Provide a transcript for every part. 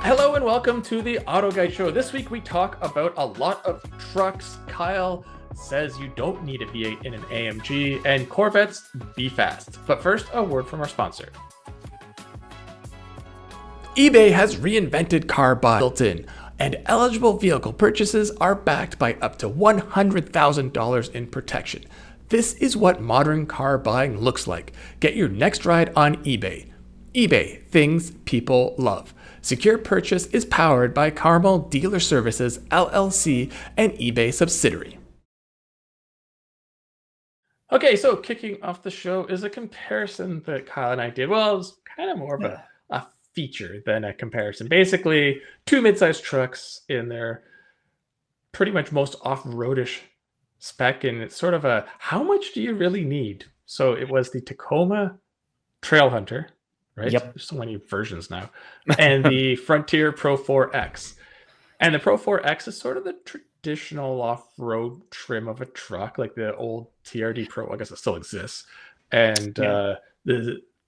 Hello and welcome to the Auto Guide Show. This week we talk about a lot of trucks. Kyle says you don't need a V8 in an AMG, and Corvettes be fast. But first, a word from our sponsor. eBay has reinvented car buy built-in, and eligible vehicle purchases are backed by up to $100,000 in protection. This is what modern car buying looks like. Get your next ride on eBay. eBay, things people love. Secure Purchase is powered by Carmel Dealer Services, LLC, an eBay subsidiary. Okay, so kicking off the show is a comparison that Kyle and I did. Well, it was kind of more of a feature than a comparison. Basically, two mid-sized trucks in their pretty much most off-roadish spec, and it's sort of a, how much do you really need? So it was the Tacoma Trailhunter, right? Yep. There's so many versions now. And the Frontier PRO4-X. And the PRO4-X is sort of the traditional off-road trim of a truck, like the old TRD Pro. I guess it still exists. And the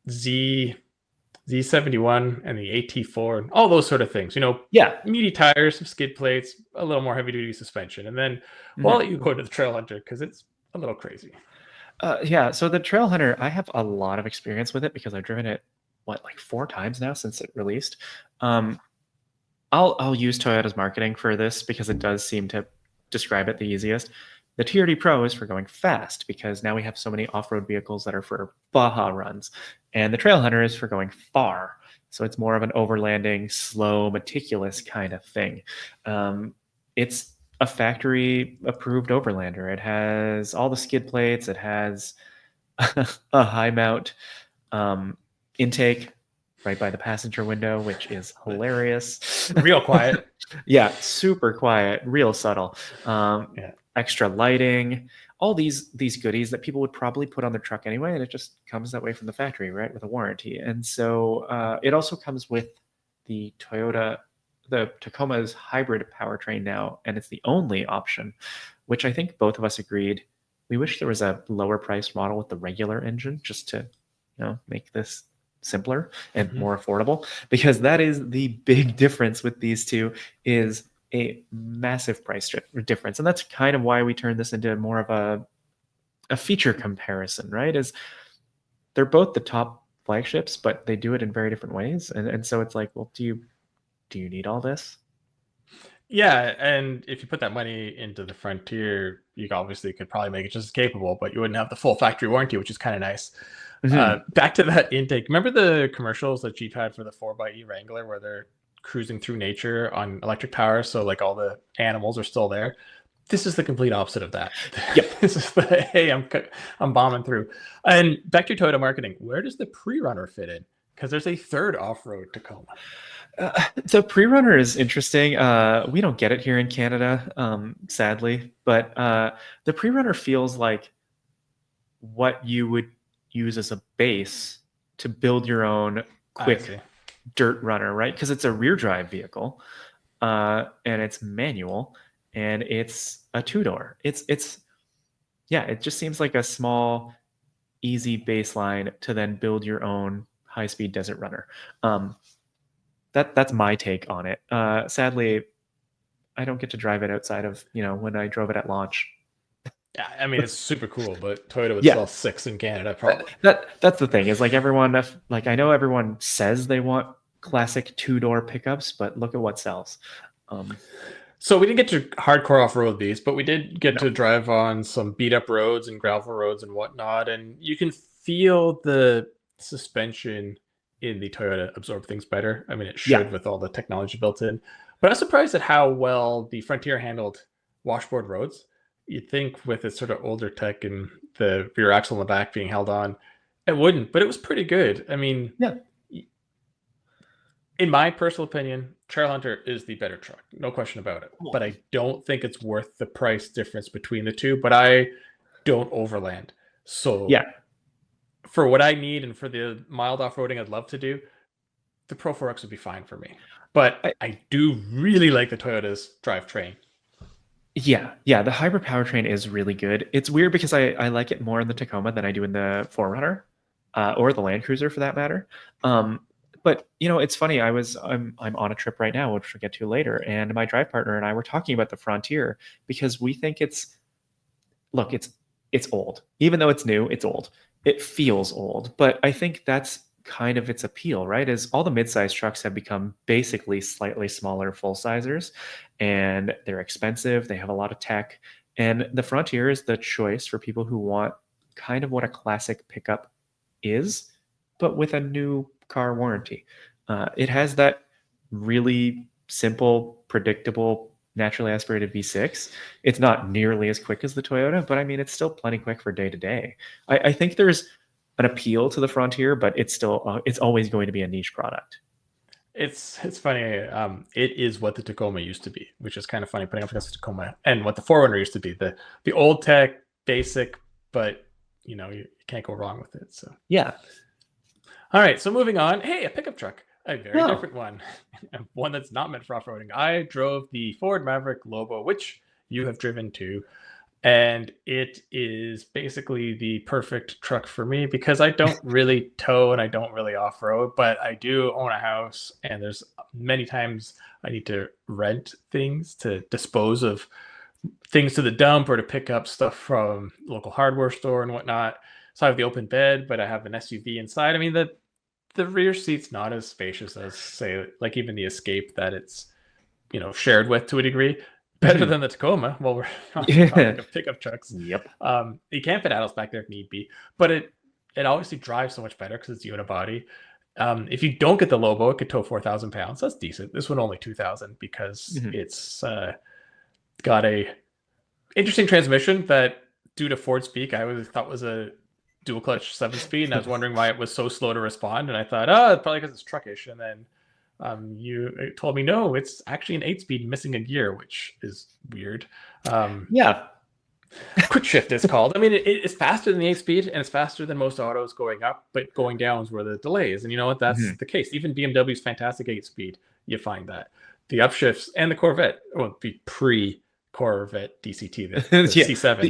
Z71 and the AT4 and all those sort of things. Meaty tires, some skid plates, a little more heavy-duty suspension. And then I'll let you go to the Trailhunter because it's a little crazy. So the Trailhunter, I have a lot of experience with it because I've driven it, like 4 times now since it released. I'll use Toyota's marketing for this because it does seem to describe it the easiest. The TRD Pro is for going fast because now we have so many off-road vehicles that are for Baja runs. And the Trailhunter is for going far. So it's more of an overlanding, slow, meticulous kind of thing. It's a factory-approved overlander. It has all the skid plates. It has a high mount intake right by the passenger window, which is hilarious. Real quiet. Yeah, super quiet, real subtle. Extra lighting, all these goodies that people would probably put on their truck anyway, and it just comes that way from the factory, right, with a warranty. And so it also comes with the Tacoma's hybrid powertrain now, and it's the only option, which I think both of us agreed. We wish there was a lower priced model with the regular engine just to, make this simpler and more affordable, because that is the big difference with these two, is a massive price difference. And that's kind of why we turned this into more of a feature comparison, right? Is they're both the top flagships, but they do it in very different ways. And so it's like, well, do you need all this? Yeah, and if you put that money into the Frontier, you obviously could probably make it just as capable, but you wouldn't have the full factory warranty, which is kind of nice. Back to that intake. Remember the commercials that Jeep had for the 4xe Wrangler where they're cruising through nature on electric power, so like all the animals are still there? This is the complete opposite of that. Yep. This is the, hey, I'm bombing through. And back to your Toyota marketing, where does the pre-runner fit in? Because there's a third off-road Tacoma. The pre-runner is interesting. We don't get it here in Canada, sadly, but the pre-runner feels like what you would use as a base to build your own quick dirt runner, right? Because it's a rear drive vehicle, and it's manual, and it's a 2-door. It just seems like a small, easy baseline to then build your own high-speed desert runner. That's my take on it. Sadly, I don't get to drive it outside of, when I drove it at launch. Yeah, I mean, it's super cool, but Toyota would sell 6 in Canada, probably. That's the thing, is like everyone, I know everyone says they want classic 2-door pickups, but look at what sells. So we didn't get to hardcore off-road these, but we did get to drive on some beat-up roads and gravel roads and whatnot, and you can feel the suspension in the Toyota absorb things better. I mean, it should with all the technology built in. But I was surprised at how well the Frontier handled washboard roads. You'd think with its sort of older tech and the rear axle in the back being held on, it wouldn't, but it was pretty good. I mean, in my personal opinion, Trailhunter is the better truck. No question about it. But I don't think it's worth the price difference between the two, but I don't overland. So for what I need and for the mild off-roading I'd love to do, the Pro4X would be fine for me. But I do really like the Toyota's drivetrain. Yeah, the hybrid powertrain is really good. It's weird because I like it more in the Tacoma than I do in the 4Runner, or the Land Cruiser for that matter. But it's funny. I'm on a trip right now, which we'll get to later, and my drive partner and I were talking about the Frontier because we think it's old. Even though it's new, it's old. It feels old, but I think that's kind of its appeal, right? Is all the mid-size trucks have become basically slightly smaller full-sizers, and they're expensive. They have a lot of tech, and the Frontier is the choice for people who want kind of what a classic pickup is, but with a new car warranty. It has that really simple, predictable, naturally aspirated V6. It's not nearly as quick as the Toyota, but I mean, it's still plenty quick for day to day. I think there's an appeal to the Frontier, but it's still it's always going to be a niche product. It's funny. It is what the Tacoma used to be, which is kind of funny putting up against the Tacoma and what the 4Runner used to be. The old tech, basic, but you can't go wrong with it. So yeah. All right, so moving on. Hey, a pickup truck, a very different one, one that's not meant for off-roading. I drove the Ford Maverick Lobo, which you have driven too, and it is basically the perfect truck for me because I don't really tow and I don't really off-road, but I do own a house, and there's many times I need to rent things to dispose of things to the dump or to pick up stuff from local hardware store and whatnot. So I have the open bed, but I have an SUV inside. I mean, the rear seat's not as spacious as, say, like even the Escape that it's shared with to a degree. Better than the Tacoma. Well, we're on the topic of pickup trucks. Yep. You can fit adults back there if need be, but it obviously drives so much better because it's unibody. If you don't get the Lobo, it could tow 4,000 pounds. That's decent. This one only 2,000 because it's got a interesting transmission that, due to Ford speak, I always thought was a dual clutch 7-speed, and I was wondering why it was so slow to respond. And I thought, it's probably because it's truckish. And then you told me no, it's actually an 8-speed missing a gear, which is weird. Yeah. Quick shift is called. I mean, it's faster than the 8-speed, and it's faster than most autos going up, but going down is where the delay is. And you know what? That's the case. Even BMW's fantastic 8-speed, you find that. The upshifts and the Corvette, well, the pre-Corvette DCT, the C7.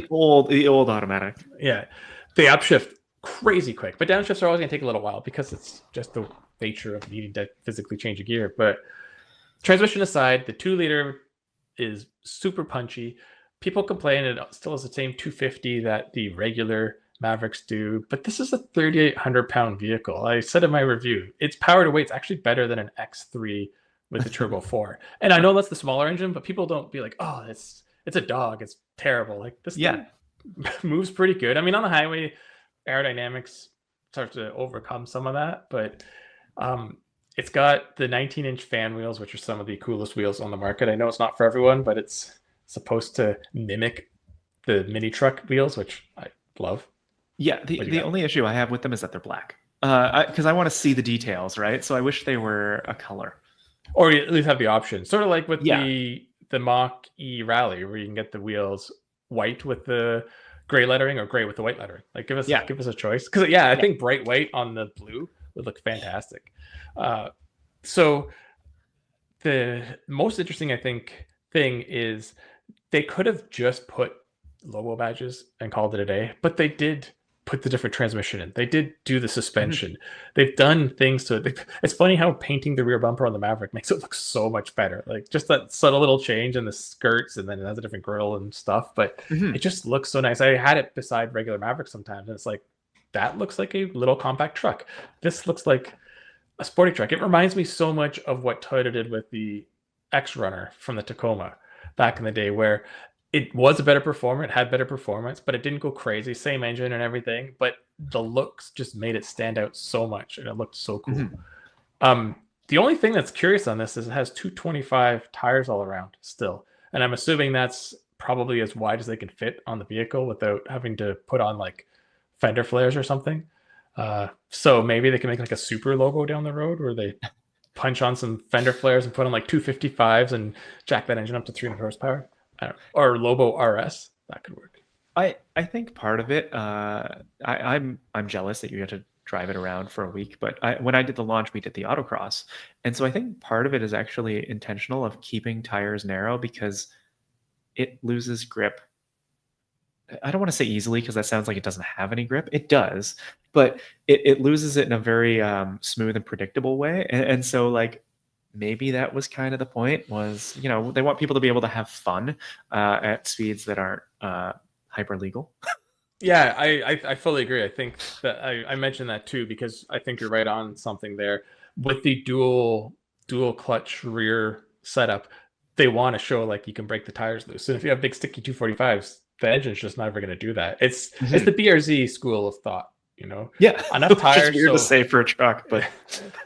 The old automatic. Yeah. The upshift, crazy quick, but downshifts are always going to take a little while because it's just the nature of needing to physically change a gear. But transmission aside, the 2-liter is super punchy. People complain it still has the same 250 that the regular Mavericks do, but this is a 3,800-pound vehicle. I said in my review, its power to weight's actually better than an X3 with the Turbo 4. And I know that's the smaller engine, but people don't be like, oh, it's a dog, it's terrible. Like this thing moves pretty good. I mean, on the highway, aerodynamics starts to overcome some of that, but it's got the 19-inch fan wheels, which are some of the coolest wheels on the market. I know it's not for everyone, but it's supposed to mimic the mini truck wheels, which I love. Yeah, the only issue I have with them is that they're black. Because I want to see the details, right? So I wish they were a color. Or at least have the option. Sort of like with the Mach-E Rally, where you can get the wheels white with the gray lettering or gray with the white lettering. Like give us a choice. Because I think bright white on the blue would look fantastic. So the most interesting, I think, thing is they could have just put Lobo badges and called it a day, but they did put the different transmission in. They did do the suspension. They've done things to it. It's funny how painting the rear bumper on the Maverick makes it look so much better. Like just that subtle little change in the skirts, and then it has a different grille and stuff, but it just looks so nice. I had it beside regular Maverick sometimes, and it's like, that looks like a little compact truck. This looks like a sporty truck. It reminds me so much of what Toyota did with the X-Runner from the Tacoma back in the day, where it was a better performer, it had better performance, but it didn't go crazy. Same engine and everything, but the looks just made it stand out so much, and it looked so cool. The only thing that's curious on this is it has 225 tires all around still, and I'm assuming that's probably as wide as they can fit on the vehicle without having to put on like fender flares or something. So maybe they can make like a super Lobo down the road where they punch on some fender flares and put on like 255s and jack that engine up to 300 horsepower. Or Lobo RS, that could work. I think part of it, I'm jealous that you get to drive it around for a week, but when I did the launch, we did the autocross, and so I think part of it is actually intentional of keeping tires narrow because it loses grip I don't want to say easily because that sounds like it doesn't have any grip. It does, but it loses it in a very smooth and predictable way. And so like maybe that was kind of the point was, they want people to be able to have fun at speeds that aren't hyper legal. Yeah, I fully agree. I think that I mentioned that too because I think you're right on something there. With the dual clutch rear setup, they want to show like you can break the tires loose. And if you have big sticky 245s, the engine's just never going to do that. It's the BRZ school of thought, Yeah, enough tire. Which is weird to say for a truck, but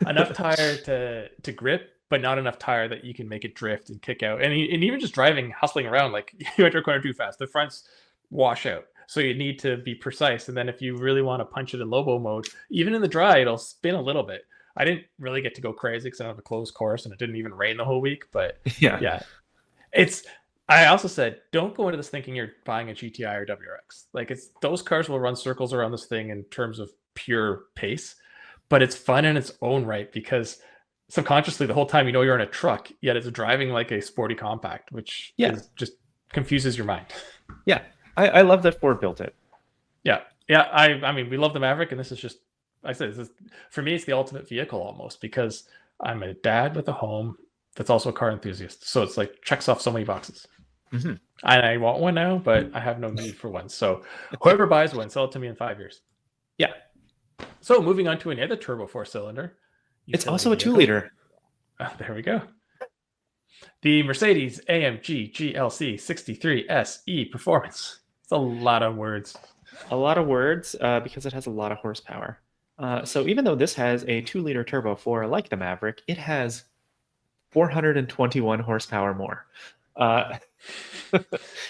enough tire to grip, but not enough tire that you can make it drift and kick out. And even just driving, hustling around, like you enter a corner too fast, the fronts wash out. So you need to be precise. And then if you really want to punch it in Lobo mode, even in the dry, it'll spin a little bit. I didn't really get to go crazy because I have a closed course and it didn't even rain the whole week. But yeah, I also said, don't go into this thinking you're buying a GTI or WRX. Like those cars will run circles around this thing in terms of pure pace, but it's fun in its own right because subconsciously the whole time you're in a truck, yet it's driving like a sporty compact, which just confuses your mind. Yeah. I love that Ford built it. Yeah. I mean, we love the Maverick, and this is just, for me, it's the ultimate vehicle almost because I'm a dad with a home that's also a car enthusiast. So it's like checks off so many boxes. Mm-hmm. And I want one now, but I have no need for one. So whoever buys one, sell it to me in 5 years. Yeah. So moving on to another turbo 4-cylinder. It's also a 2-liter. There we go. The Mercedes-AMG GLC63 SE Performance. It's a lot of words. A lot of words because it has a lot of horsepower. So even though this has a 2-liter turbo 4 like the Maverick, it has 421 horsepower more.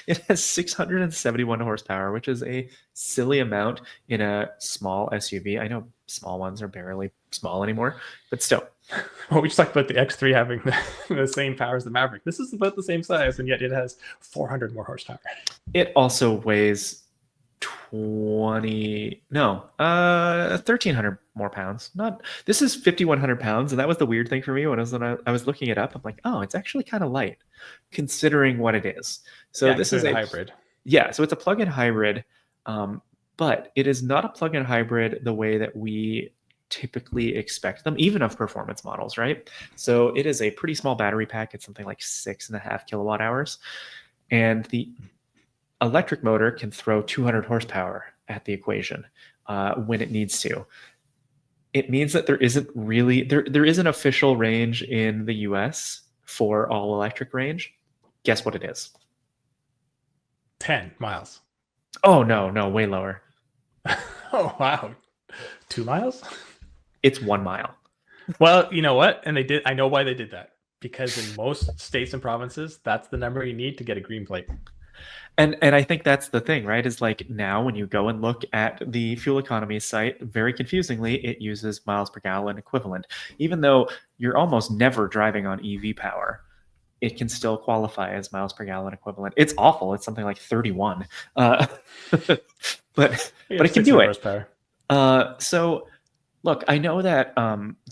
It has 671 horsepower, which is a silly amount in a small SUV. I know small ones are barely small anymore, but still. Well, we just talked about the X3 having the same power as the Maverick. This is about the same size, and yet it has 400 more horsepower. It also weighs 1,300 more pounds. This is 5,100 pounds, and that was the weird thing for me when I was looking it up. I'm like, oh, it's actually kind of light considering what it is. So this is a hybrid. Yeah, so it's a plug-in hybrid, but it is not a plug-in hybrid the way that we typically expect them, even of performance models, right? So it is a pretty small battery pack. It's something like 6.5 kilowatt hours, and the electric motor can throw 200 horsepower at the equation when it needs to. It means that there isn't really there is an official range in the US for all electric range. Guess what it is? 10 miles. Oh no, way lower. Oh wow. 2 miles? It's 1 mile. Well, you know what? And I know why they did that. Because in most states and provinces, that's the number you need to get a green plate. And I think that's the thing, right? Is like now when you go and look at the fuel economy site, very confusingly, it uses miles per gallon equivalent. Even though you're almost never driving on EV power, it can still qualify as miles per gallon equivalent. It's awful. It's something like 31. But it can do it. Horsepower. So look, I know that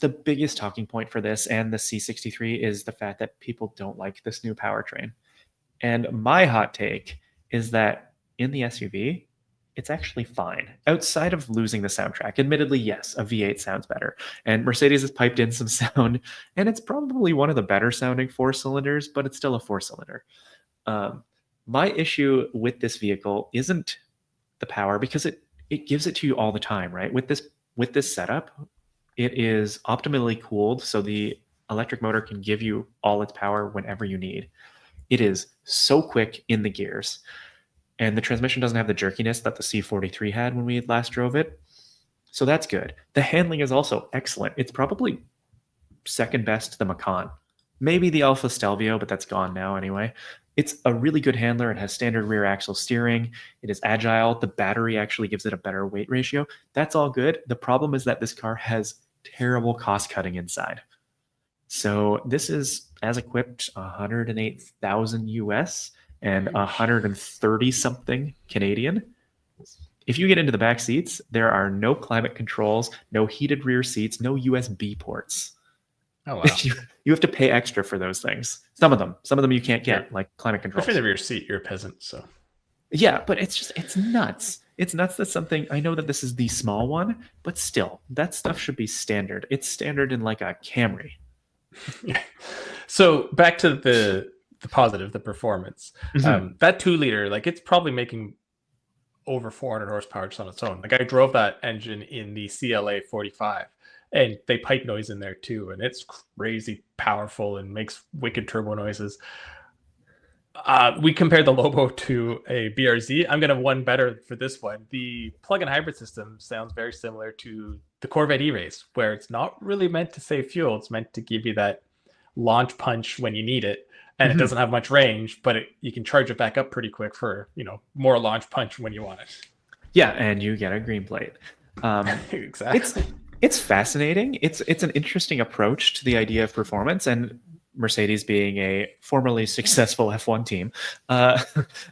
the biggest talking point for this and the C63 is the fact that people don't like this new powertrain. And my hot take is that in the SUV, it's actually fine outside of losing the soundtrack. Admittedly, yes, a V8 sounds better. And Mercedes has piped in some sound, and it's probably one of the better sounding 4-cylinders, but it's still a 4-cylinder. My issue with this vehicle isn't the power because it gives it to you all the time, right? With this setup, it is optimally cooled, so the electric motor can give you all its power whenever you need. It is so quick in the gears, and the transmission doesn't have the jerkiness that the C43 had when we last drove it. So that's good. The handling is also excellent. It's probably second best to the Macan. Maybe the Alfa Stelvio, but that's gone now anyway. It's a really good handler. It has standard rear axle steering. It is agile. The battery actually gives it a better weight ratio. That's all good. The problem is that this car has terrible cost cutting inside. So this is, as equipped, 108,000 US and 130 something Canadian. If you get into the back seats, there are no climate controls, no heated rear seats, no USB ports. Oh wow! You have to pay extra for those things. Some of them you can't get, like climate controls. If you're in the rear seat, you're a peasant. So Yeah, but it's nuts. It's nuts that something, I know that this is the small one, but still, that stuff should be standard. It's standard in like a Camry. So back to the positive, the performance. Mhm. That 2 liter, like it's probably making over 400 horsepower just on its own. Like I drove that engine in the CLA 45, and they pipe noise in there too, and it's crazy powerful and makes wicked turbo noises. We compared the Lobo to a BRZ. I'm gonna have one better for this one. The plug-in hybrid system sounds very similar to the Corvette E-Race, where it's not really meant to save fuel. It's meant to give you that launch punch when you need it, and it Mhm. doesn't have much range, but you can charge it back up pretty quick for more launch punch when you want it. Yeah, and you get a green plate. It's Exactly. it's fascinating. It's an interesting approach to the idea of performance, and Mercedes being a formerly successful F1 team, uh,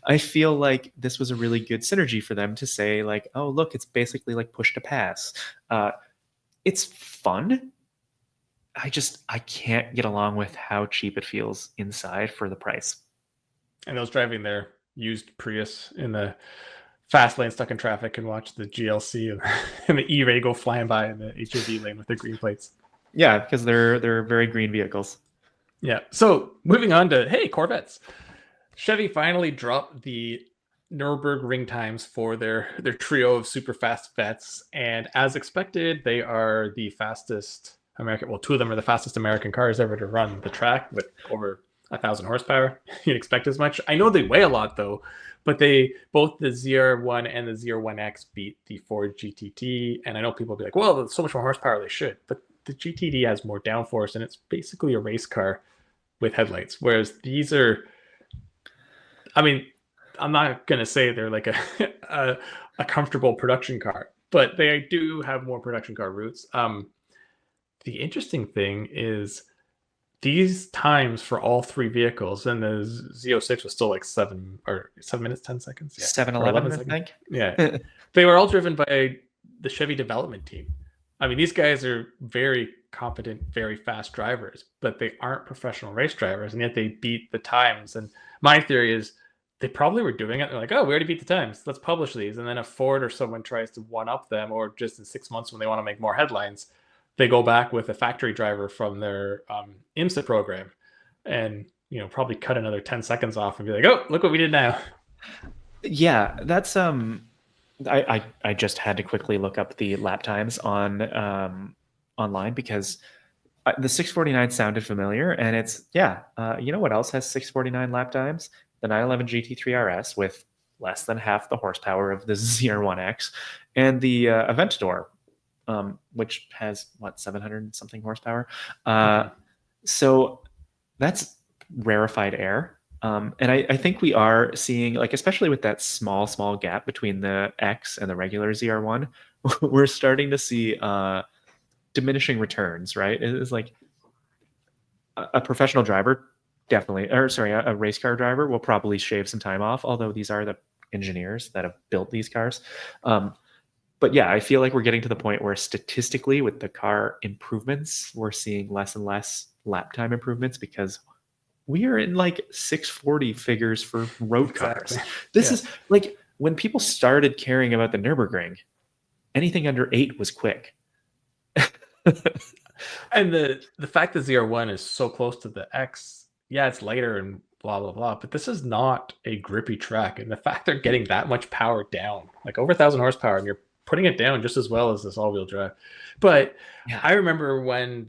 I feel like this was a really good synergy for them to say like, oh look, it's basically like push to pass. Uh, it's fun. I can't get along with how cheap it feels inside for the price. And those driving their used Prius in the fast lane stuck in traffic and watch the GLC and the E-Ray go flying by in the HOV lane with their green plates. Yeah, because they're very green vehicles. Yeah. So moving on to, hey, Corvettes. Chevy finally dropped the Nürburgring times for their trio of super fast vets, and as expected, they are the fastest American. Well, 2 of them are the fastest American cars ever to run the track with over 1,000 horsepower. You'd expect as much. I know they weigh a lot though, but they both the ZR1 and the ZR1X beat the Ford GTT, and I know people will be like, "Well, so much more horsepower, they should," but the GTD has more downforce, and it's basically a race car with headlights, whereas these are, I mean, I'm not gonna say they're like a comfortable production car, but they do have more production car roots. The interesting thing is these times for all 3 vehicles, and the Z06 was still like 7 minutes 10 seconds, yeah, or 11 7-Eleven, I seconds, think. yeah. They were all driven by the Chevy development team. I mean, these guys are very competent, very fast drivers, but they aren't professional race drivers, and yet they beat the times. And my theory is they probably were doing it. They're like, oh, we already beat the times. Let's publish these. And then if Ford or someone tries to one up them, or just in 6 months when they want to make more headlines, they go back with a factory driver from their IMSA program and probably cut another 10 seconds off and be like, oh, look what we did now. Yeah, that's I just had to quickly look up the lap times on online because the 649 sounded familiar, and it's you know what else has 649 lap times? The 911 GT3 RS with less than half the horsepower of the ZR1X, and the Aventador, which has what 700 something horsepower. So that's rarefied air. And I think we are seeing, like, especially with that small gap between the X and the regular ZR1, we're starting to see diminishing returns, right? It's like a professional driver definitely, or sorry, a race car driver will probably shave some time off, although these are the engineers that have built these cars. But yeah, I feel like we're getting to the point where statistically with the car improvements, we're seeing less and less lap time improvements because we are in like 640 figures for road cars. Exactly. This is like when people started caring about the Nürburgring, anything under 8 was quick. And the fact that ZR1 is so close to the X, yeah, it's lighter and blah blah blah, but this is not a grippy track. And the fact they're getting that much power down, like over 1,000 horsepower, and you're putting it down just as well as this all-wheel drive. But Yeah. I remember when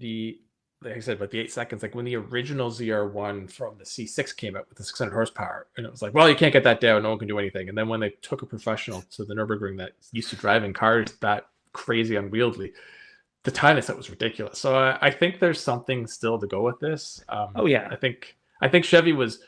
like I said, about the 8 seconds, like when the original ZR1 from the C6 came out with the 600 horsepower, and it was like, well, you can't get that down, no one can do anything. And then when they took a professional to the Nürburgring that used to driving cars that crazy unwieldy, the time they set was ridiculous. So I think there's something still to go with this. Oh yeah. I think Chevy was.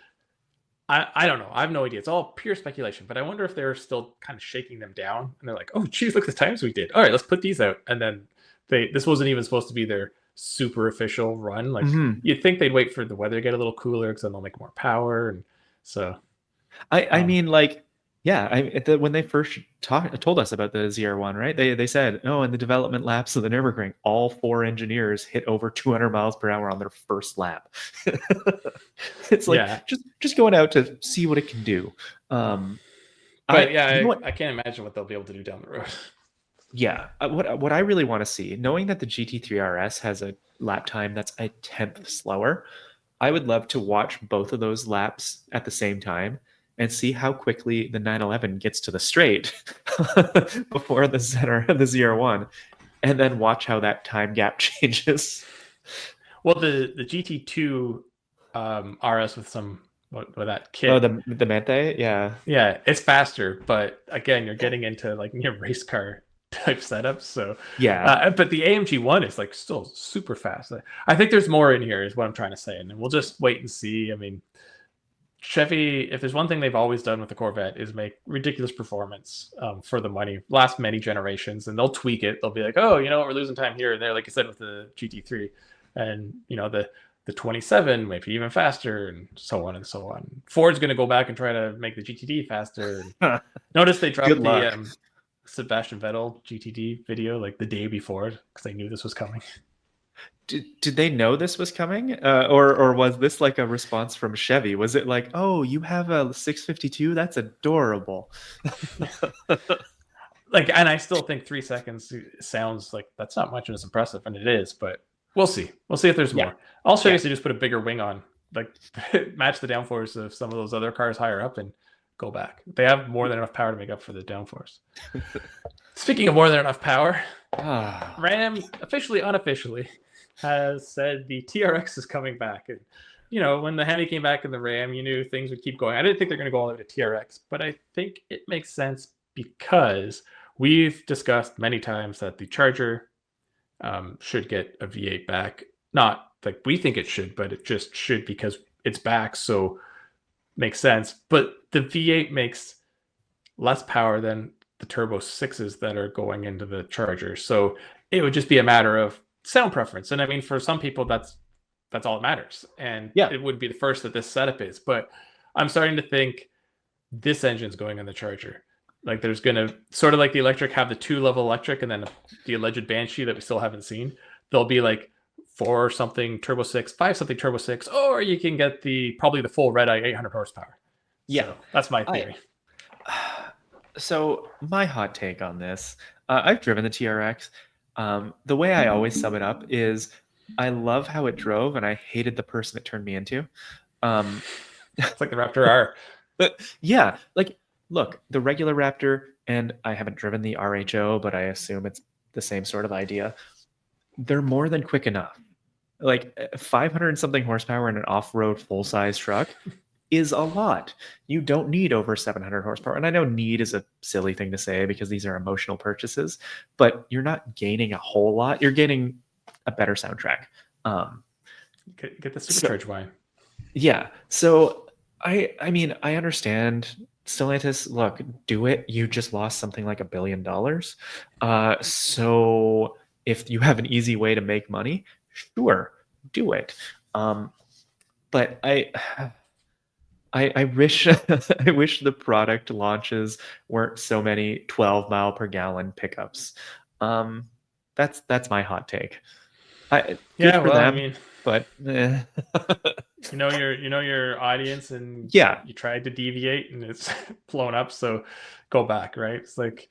I don't know. I have no idea. It's all pure speculation. But I wonder if they're still kind of shaking them down, and they're like, "Oh, geez, look at the times we did. All right, let's put these out." And then this wasn't even supposed to be their super official run. Like you'd think they'd wait for the weather to get a little cooler because then they'll make more power. And so I mean, like, yeah, when they first told us about the ZR1, right? They said, oh, in the development laps of the Nürburgring, all 4 engineers hit over 200 miles per hour on their first lap. It's like just going out to see what it can do. But You know what? I can't imagine what they'll be able to do down the road. Yeah, what I really want to see, knowing that the GT3 RS has a lap time that's a tenth slower, I would love to watch both of those laps at the same time and see how quickly the 911 gets to the straight before the ZR1, and then watch how that time gap changes. Well, the GT2 RS with some with that kit. Oh, the Mente, yeah, yeah, it's faster, but again, you're getting into like near race car type setups. So yeah, but the AMG one is like still super fast. I think there's more in here, is what I'm trying to say, and then we'll just wait and see. I mean, Chevy, if there's one thing they've always done with the Corvette, is make ridiculous performance for the money, last many generations, and they'll tweak it. They'll be like, oh, you know what, we're losing time here and there, like you said with the GT3, and you know the 27 maybe even faster, and so on and so on. Ford's going to go back and try to make the GTD faster. Notice they dropped the Sebastian Vettel GTD video like the day before because they knew this was coming. Did they know this was coming, or was this like a response from Chevy? Was it like, oh, you have a 652? That's adorable. Like, and I still think 3 seconds sounds like that's not much and it's impressive, and it is, but we'll see. We'll see if there's more. All Chevy to just put a bigger wing on, like match the downforce of some of those other cars higher up and go back. They have more than enough power to make up for the downforce. Speaking of more than enough power, Ram officially, unofficially, has said the TRX is coming back. And, you know, when the Hemi came back in the Ram, you knew things would keep going. I didn't think they're going to go all the way to TRX, but I think it makes sense because we've discussed many times that the Charger should get a V8 back. Not like we think it should, but it just should because it's back, so makes sense. But the V8 makes less power than the Turbo 6s that are going into the Charger. So it would just be a matter of sound preference. And I mean, for some people, that's all that matters. And it would be the first that this setup is. But I'm starting to think this engine's going on the Charger. Like there's going to, sort of like the electric, have the 2-level electric and then the alleged Banshee that we still haven't seen. There'll be like 4 something Turbo 6, 5 something Turbo 6, or you can get probably the full red-eye 800 horsepower. Yeah, so that's my theory. So my hot take on this, I've driven the TRX. The way I always sum it up is I love how it drove and I hated the person it turned me into. It's like the Raptor R. But yeah, like, look, the regular Raptor, and I haven't driven the RHO, but I assume it's the same sort of idea. They're more than quick enough. Like 500 and something horsepower in an off-road full-size truck is a lot. You don't need over 700 horsepower. And I know need is a silly thing to say because these are emotional purchases, but you're not gaining a whole lot. You're gaining a better soundtrack. Get the supercharged wine. Yeah. So I mean, I understand Stellantis, look, do it. You just lost something like $1 billion. So if you have an easy way to make money, sure, do it. But I wish I wish the product launches weren't so many 12 mile per gallon pickups. That's my hot take. I mean, but you know your audience, and you tried to deviate and it's blown up, so go back, right? It's like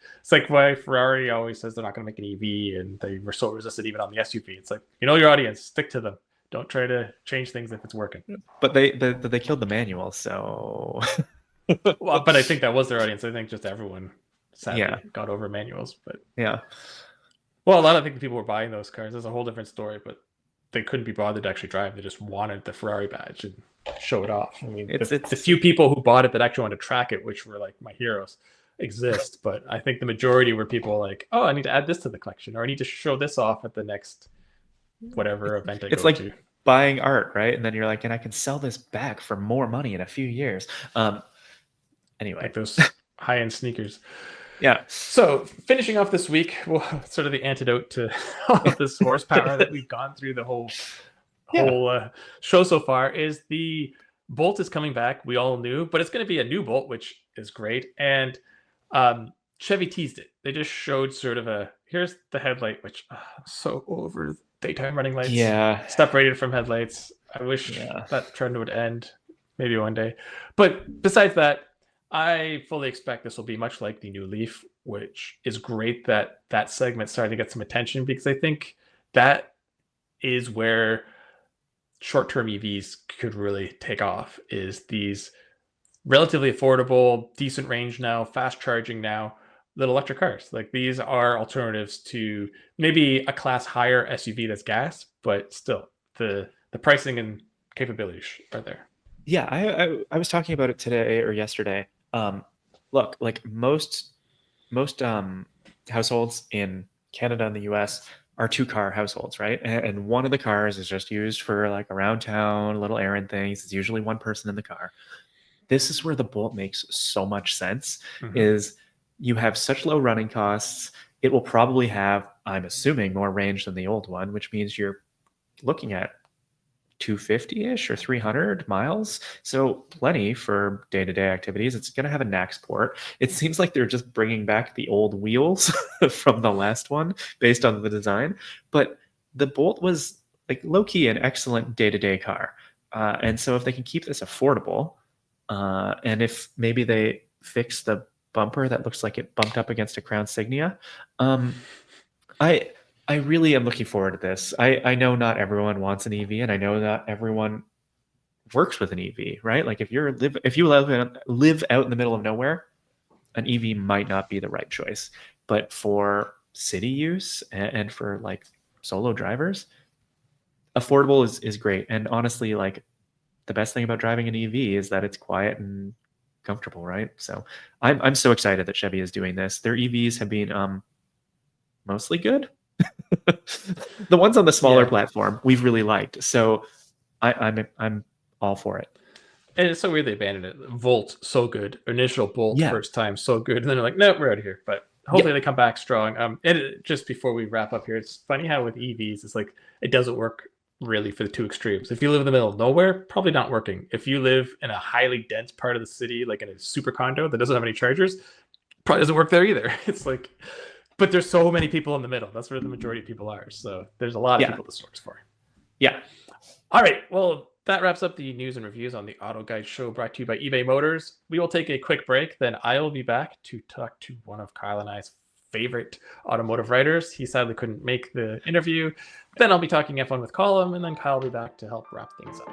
why Ferrari always says they're not going to make an EV, and they were so resistant even on the SUV. It's like, you know your audience, stick to them. Don't try to change things if it's working. But they killed the manual, so. Well, but I think that was their audience. I think just everyone sadly got over manuals. But well, a lot of people were buying those cars. There's a whole different story, but they couldn't be bothered to actually drive. They just wanted the Ferrari badge and show it off. I mean, the few people who bought it that actually wanted to track it, which were like my heroes, exist. But I think the majority were people like, oh, I need to add this to the collection, or I need to show this off at the next whatever event I go to. It's like buying art, right? And then you're like, and I can sell this back for more money in a few years. Anyway, like those high-end sneakers. Yeah. So finishing off this week, well, sort of the antidote to all of this horsepower that we've gone through the whole show so far is the Bolt is coming back. We all knew, but it's going to be a new Bolt, which is great. And Chevy teased it. They just showed sort of here's the headlight, which so over daytime running lights. Yeah. Separated from headlights. I wish that trend would end maybe one day. But besides that, I fully expect this will be much like the new Leaf, which is great that that segment started to get some attention because I think that is where short-term EVs could really take off is these relatively affordable, decent range now, fast charging now, little electric cars. Like these are alternatives to maybe a class higher SUV that's gas, but still the pricing and capabilities are there. Yeah, I was talking about it today or yesterday. Look, like most households in Canada and the US are two-car households, right? And one of the cars is just used for like around town, little errand things. It's usually one person in the car. This is where the Bolt makes so much sense. Is you have such low running costs. It will probably have, I'm assuming, more range than the old one, which means you're looking at 250-ish or 300 miles. So plenty for day-to-day activities. It's going to have a NACS port. It seems like they're just bringing back the old wheels from the last one based on the design. But the Bolt was like low-key an excellent day-to-day car. And so if they can keep this affordable, and if maybe they fix the bumper that looks like it bumped up against a Crown Signia, I really am looking forward to this. I know not everyone wants an EV, and I know not everyone works with an EV, right? Like if you live out in the middle of nowhere, an EV might not be the right choice. But for city use and for like solo drivers, affordable is great. And honestly, like the best thing about driving an EV is that it's quiet and comfortable, right? So I'm so excited that Chevy is doing this. Their EVs have been mostly good. The ones on the smaller platform we've really liked, so I'm all for it. And it's so weird they abandoned it. Volt, so good. Initial Bolt, first time, so good. And then they're like, nope, we're out of here. But hopefully they come back strong. And just before we wrap up here, it's funny how with EVs, it's like it doesn't work really for the two extremes. If you live in the middle of nowhere, probably not working. If you live in a highly dense part of the city, like in a super condo that doesn't have any chargers, probably doesn't work there either. It's like, but there's so many people in the middle. That's where the majority of people are. So there's a lot of people to source for. Yeah. All right. Well, that wraps up the news and reviews on the Auto Guide show brought to you by eBay Motors. We will take a quick break. Then I will be back to talk to one of Kyle and I's favorite automotive writers. He sadly couldn't make the interview. Then I'll be talking F1 with Colum, and then Kyle will be back to help wrap things up.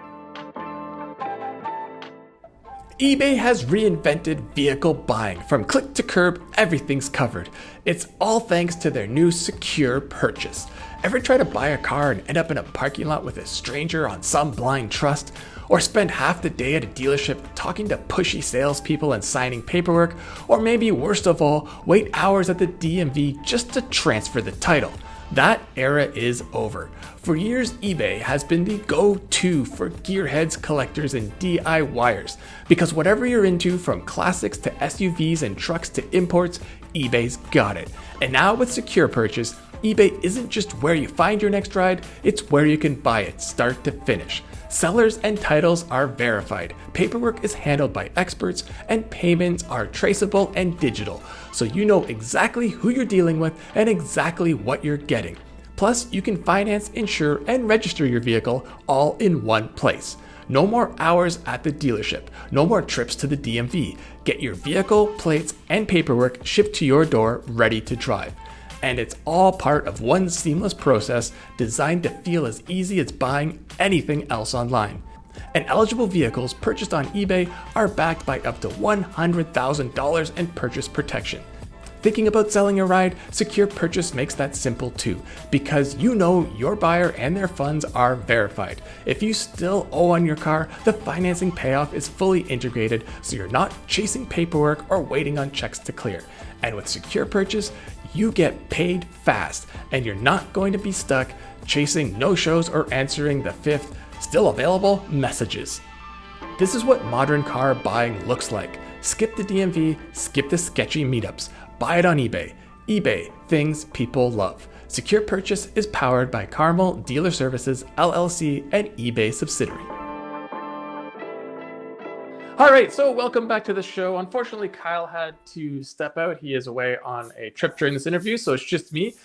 eBay has reinvented vehicle buying. From click to curb, everything's covered. It's all thanks to their new secure purchase. Ever try to buy a car and end up in a parking lot with a stranger on some blind trust? Or spend half the day at a dealership talking to pushy salespeople and signing paperwork? Or maybe worst of all, wait hours at the DMV just to transfer the title? That era is over. For years, eBay has been the go-to for gearheads, collectors, and DIYers. Because whatever you're into, from classics to SUVs and trucks to imports, eBay's got it. And now with Secure Purchase, eBay isn't just where you find your next ride, it's where you can buy it, start to finish. Sellers and titles are verified, paperwork is handled by experts, and payments are traceable and digital, so you know exactly who you're dealing with and exactly what you're getting. Plus, you can finance, insure, and register your vehicle all in one place. No more hours at the dealership, no more trips to the DMV. Get your vehicle, plates, and paperwork shipped to your door ready to drive. And it's all part of one seamless process designed to feel as easy as buying anything else online. And eligible vehicles purchased on eBay are backed by up to $100,000 in purchase protection. Thinking about selling a ride? Secure Purchase makes that simple too, because you know your buyer and their funds are verified. If you still owe on your car, the financing payoff is fully integrated, so you're not chasing paperwork or waiting on checks to clear. And with Secure Purchase, you get paid fast, and you're not going to be stuck chasing no-shows or answering the 5th still available messages. This is what modern car buying looks like. Skip the DMV, skip the sketchy meetups. Buy it on eBay. eBay, things people love. Secure Purchase is powered by Carmel Dealer Services, LLC, and eBay subsidiary. All right, so welcome back to the show. Unfortunately, Kyle had to step out. He is away on a trip during this interview, so it's just me.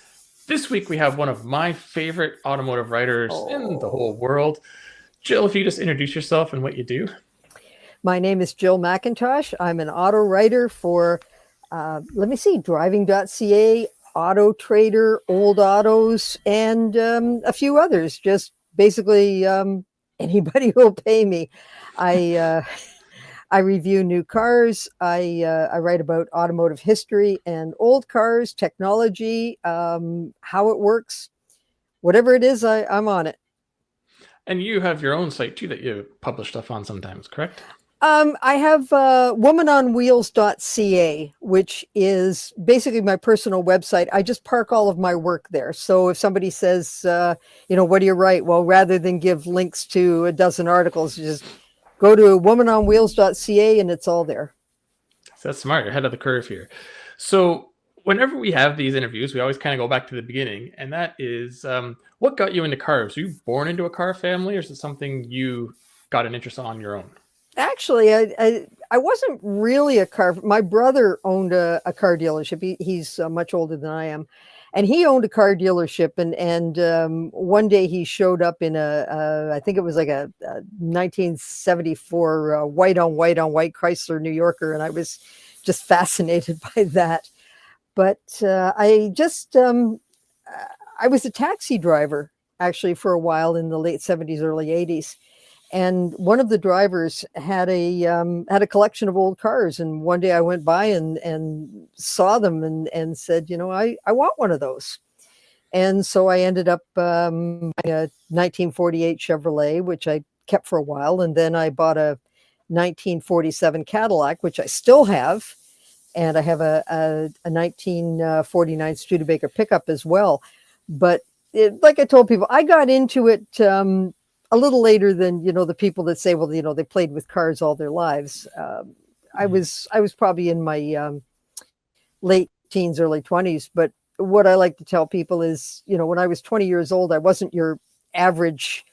This week, we have one of my favorite automotive writers in the whole world. Jill, if you just introduce yourself and what you do. My name is Jil McIntosh. I'm an auto writer for, driving.ca, Auto Trader, Old Autos, and a few others. Just basically anybody who will pay me. I I review new cars. I write about automotive history and old cars, technology, how it works, whatever it is. I'm on it. And you have your own site too that you publish stuff on sometimes, correct? I have womanonwheels.ca, which is basically my personal website. I just park all of my work there. So if somebody says, what do you write? Well, rather than give links to a dozen articles, you just go to womanonwheels.ca and it's all there. That's smart. You're ahead of the curve here. So whenever we have these interviews, we always kind of go back to the beginning, and that is what got you into cars? Were you born into a car family, or is it something you got an interest on your own? Actually, I wasn't really a car. My brother owned a car dealership. He's much older than I am, and he owned a car dealership. And one day he showed up in I think it was like a 1974 white on white Chrysler New Yorker, and I was just fascinated by that. But I was a taxi driver actually for a while in the late 70s, early 80s. And one of the drivers had a collection of old cars. And one day I went by and saw them and said, I want one of those. And so I ended up buying a 1948 Chevrolet, which I kept for a while. And then I bought a 1947 Cadillac, which I still have. And I have a 1949 Studebaker pickup as well. But like I told people, I got into it a little later than, the people that say, well, they played with cars all their lives. I was probably in my late teens, early 20s. But what I like to tell people is, when I was 20 years old, I wasn't your average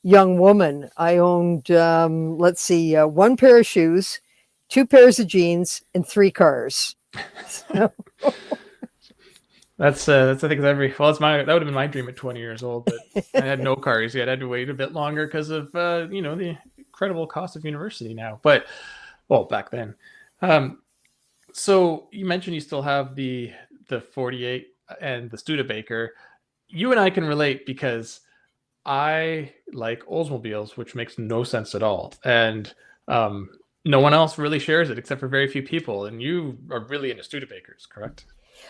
young woman. I owned, one pair of shoes, 2 pairs of jeans, and 3 cars. So. That's I think that would have been my dream at 20 years old, but I had no cars yet. I had to wait a bit longer because of the incredible cost of university now. But back then. So you mentioned you still have the 48 and the Studebaker. You and I can relate because I like Oldsmobiles, which makes no sense at all, and no one else really shares it except for very few people. And you are really into Studebakers, correct?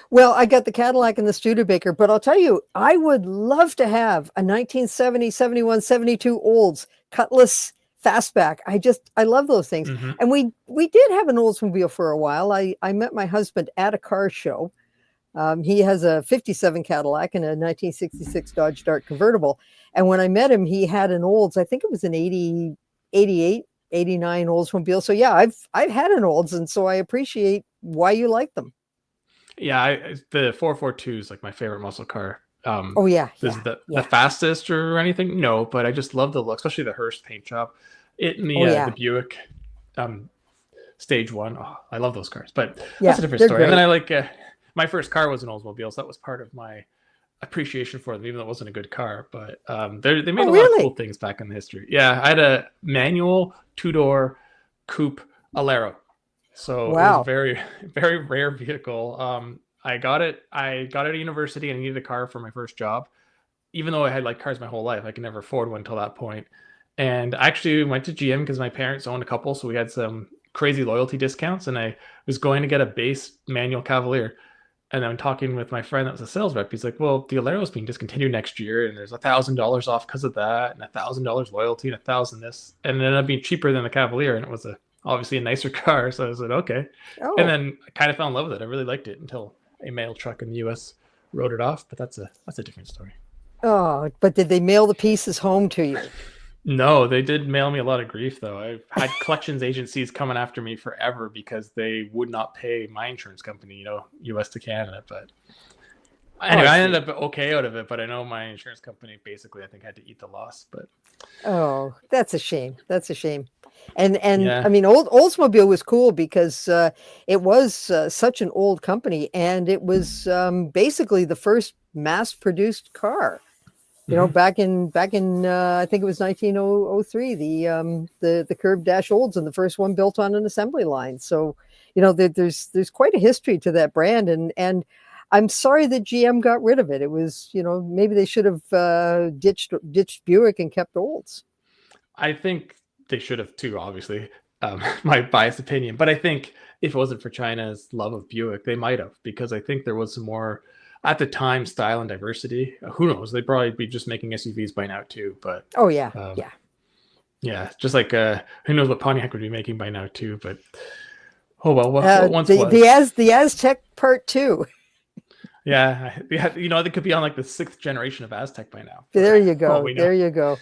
Well, I got the Cadillac and the Studebaker, but I'll tell you, I would love to have a 1970, 71, 72 Olds Cutlass Fastback. I love those things. Mm-hmm. And we did have an Oldsmobile for a while. I met my husband at a car show. He has a 57 Cadillac and a 1966 Dodge Dart convertible. And when I met him, he had an Olds, I think it was an 88, 89 Oldsmobile. So yeah, I've had an Olds, and so I appreciate why you like them. Yeah, the 442 is like my favorite muscle car. Is the fastest or anything? No, but I just love the look, especially the Hearst paint job. The Buick Stage 1. Oh, I love those cars, but that's a different story. Great. And then I like my first car was an Oldsmobile, so that was part of my appreciation for them, even though it wasn't a good car. But they made a lot of cool things back in the history. Yeah, I had a manual 2-door coupe Alero. So It was a very, very rare vehicle. I got it at university and I needed a car for my first job. Even though I had cars my whole life, I could never afford one until that point. And I actually went to GM because my parents owned a couple, so we had some crazy loyalty discounts. And I was going to get a base manual Cavalier. And I'm talking with my friend that was a sales rep. He's like, well, the Alero is being discontinued next year, and there's $1,000 off because of that, and $1,000 loyalty, and $1,000 this. And it ended up being cheaper than the Cavalier, and it was obviously a nicer car. So I said, okay. Oh. And then I kind of fell in love with it. I really liked it until a mail truck in the US wrote it off, but that's a different story. Oh, but did they mail the pieces home to you? No, they did mail me a lot of grief though. I've had collections agencies coming after me forever because they would not pay my insurance company, US to Canada. But anyway, I ended up okay out of it, but I know my insurance company basically, I think, had to eat the loss. But that's a shame. That's a shame. And yeah. I mean, Oldsmobile was cool because it was such an old company, and it was basically the first mass-produced car. You know, back in I think it was 1903, the curved dash olds, and the first one built on an assembly line. So, you know, there's quite a history to that brand, and I'm sorry that GM got rid of it. It was, you know, maybe they should have ditched Buick and kept Olds. I think they should have too, obviously. My biased opinion, but I think if it wasn't for China's love of Buick, they might have, because I think there was some more at the time style and diversity. Who knows? They'd probably be just making SUVs by now too. But oh yeah, yeah, just like who knows what Pontiac would be making by now too. But oh well, what once was the Aztec Part 2. Yeah, you know, they could be on like the 6th generation of Aztec by now. There you go. There you go.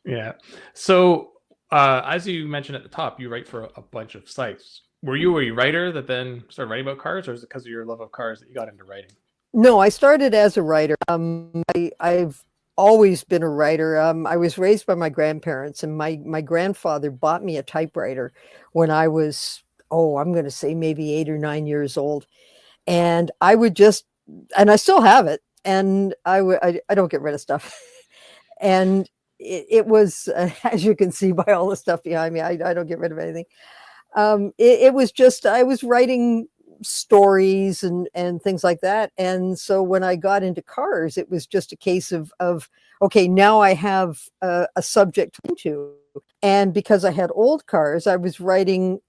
Yeah. So as you mentioned at the top, you write for a bunch of sites. Were you a writer that then started writing about cars, or is it because of your love of cars that you got into writing? No, I started as a writer. I've always been a writer. I was raised by my grandparents, and my grandfather bought me a typewriter when I was, I'm going to say maybe 8 or 9 years old. And I would just, and I still have it, and I don't get rid of stuff. And it was, as you can see by all the stuff behind me, I don't get rid of anything. It was just, I was writing stories and things like that. And so when I got into cars, it was just a case of okay, now I have a subject to. And because I had old cars, I was writing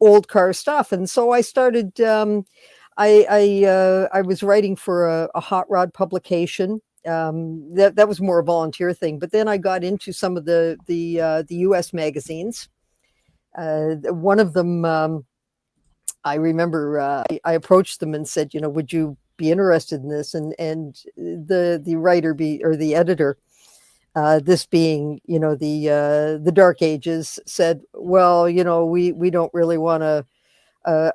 old car stuff. And so I started, I was writing for a hot rod publication. That was more a volunteer thing. But then I got into some of the US magazines. One of them, I remember I approached them and said, you know, would you be interested in this? And the writer the editor, this being, you know, the Dark Ages, said, well, you know, we don't really want to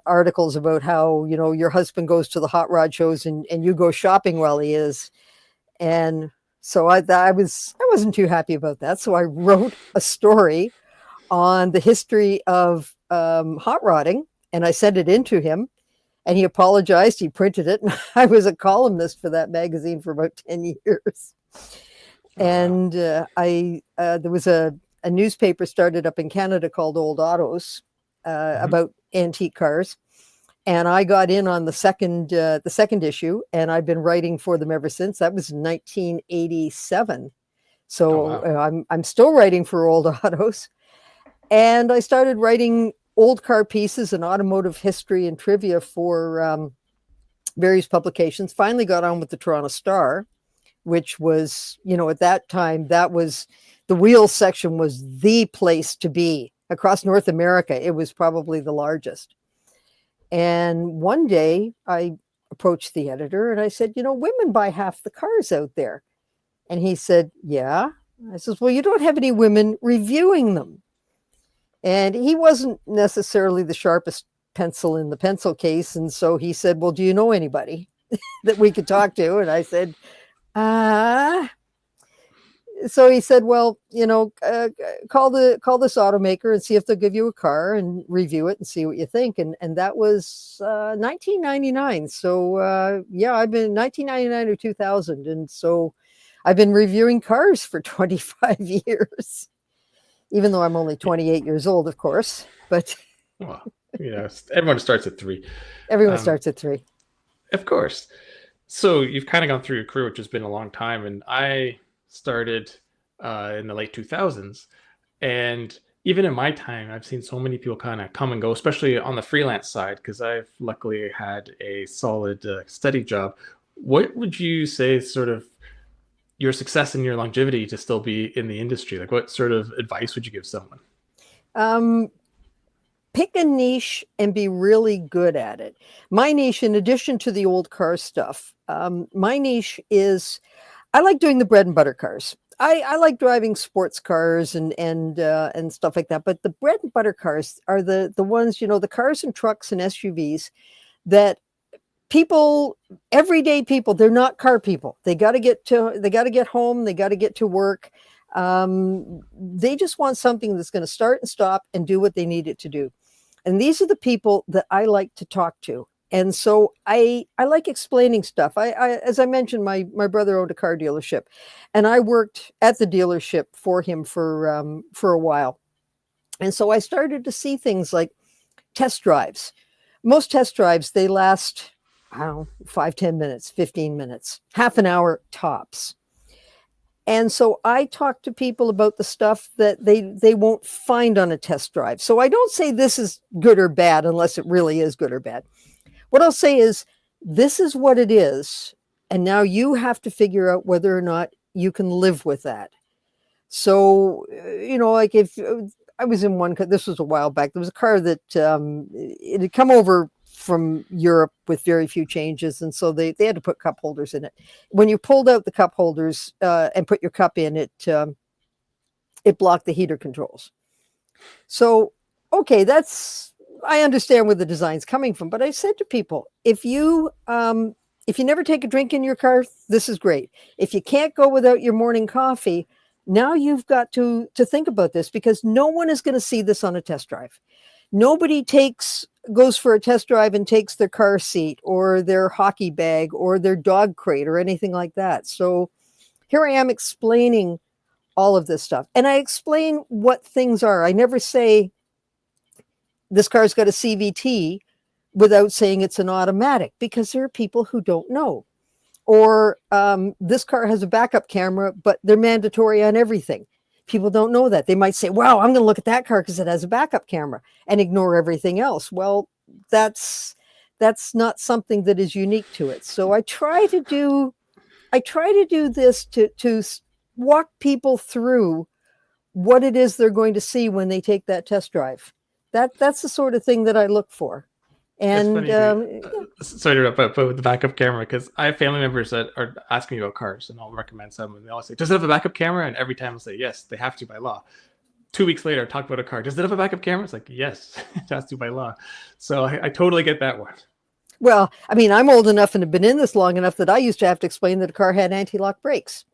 articles about how, you know, your husband goes to the hot rod shows and you go shopping while he is. And so I wasn't too happy about that. So I wrote a story on the history of hot rodding, and I sent it in to him, and he apologized. He printed it, and I was a columnist for that magazine for about 10 years. And there was a newspaper started up in Canada called Old Autos about antique cars. And I got in on the second issue, and I've been writing for them ever since. That was 1987. So I'm still writing for Old Autos. And I started writing old car pieces and automotive history and trivia for various publications. Finally got on with the Toronto Star, which was, you know, at that time, that was the wheels section was the place to be across North America. It was probably the largest. And one day I approached the editor and I said, you know, women buy half the cars out there. And he said, yeah. I says, well, you don't have any women reviewing them. And he wasn't necessarily the sharpest pencil in the pencil case. And so he said, well, do you know anybody that we could talk to? And I said, so he said, well, you know, call this automaker and see if they'll give you a car and review it and see what you think. And that was 1999. So yeah, I've been 1999 or 2000. And so I've been reviewing cars for 25 years. Even though I'm only 28 years old, of course, but well, yeah, everyone starts at 3. Everyone starts at 3. Of course. So you've kind of gone through your career, which has been a long time. And I started in the late 2000s. And even in my time, I've seen so many people kind of come and go, especially on the freelance side, because I've luckily had a solid steady job. What would you say sort of your success and your longevity to still be in the industry? Like, what sort of advice would you give someone? Pick a niche and be really good at it. My niche, in addition to the old car stuff, my niche is, I like doing the bread and butter cars. I like driving sports cars and stuff like that. But the bread and butter cars are the ones, you know, the cars and trucks and SUVs that people, everyday people, they're not car people. They got to get home. They got to get to work. They just want something that's going to start and stop and do what they need it to do. And these are the people that I like to talk to. And so I like explaining stuff. As I mentioned, my brother owned a car dealership, and I worked at the dealership for him for a while. And so I started to see things like test drives. Most test drives, they last, I don't know, 5, 10 minutes, 15 minutes, half an hour tops. And so I talk to people about the stuff that they won't find on a test drive. So I don't say this is good or bad unless it really is good or bad. What I'll say is, this is what it is. And now you have to figure out whether or not you can live with that. So, like if I was in one car, this was a while back, there was a car that it had come over from Europe with very few changes. And so they had to put cup holders in it. When you pulled out the cup holders and put your cup in, it blocked the heater controls. So, okay, I understand where the design's coming from, but I said to people, if you never take a drink in your car, this is great. If you can't go without your morning coffee, now you've got to think about this, because no one is going to see this on a test drive. Nobody goes for a test drive and takes their car seat or their hockey bag or their dog crate or anything like that. So here I am explaining all of this stuff. And I explain what things are. I never say this car's got a CVT without saying it's an automatic, because there are people who don't know. Or this car has a backup camera, but they're mandatory on everything. People don't know that. They might say, wow, I'm going to look at that car because it has a backup camera, and ignore everything else. Well, that's not something that is unique to it. So I try to do this to walk people through what it is they're going to see when they take that test drive. That's the sort of thing that I look for. And sorry to interrupt, but with the backup camera, because I have family members that are asking me about cars, and I'll recommend some, and they always say, does it have a backup camera? And every time I'll say, yes, they have to by law. 2 weeks later, I talk about a car. Does it have a backup camera? It's like, yes, it has to by law. So I totally get that one. Well, I mean, I'm old enough and have been in this long enough that I used to have to explain that a car had anti-lock brakes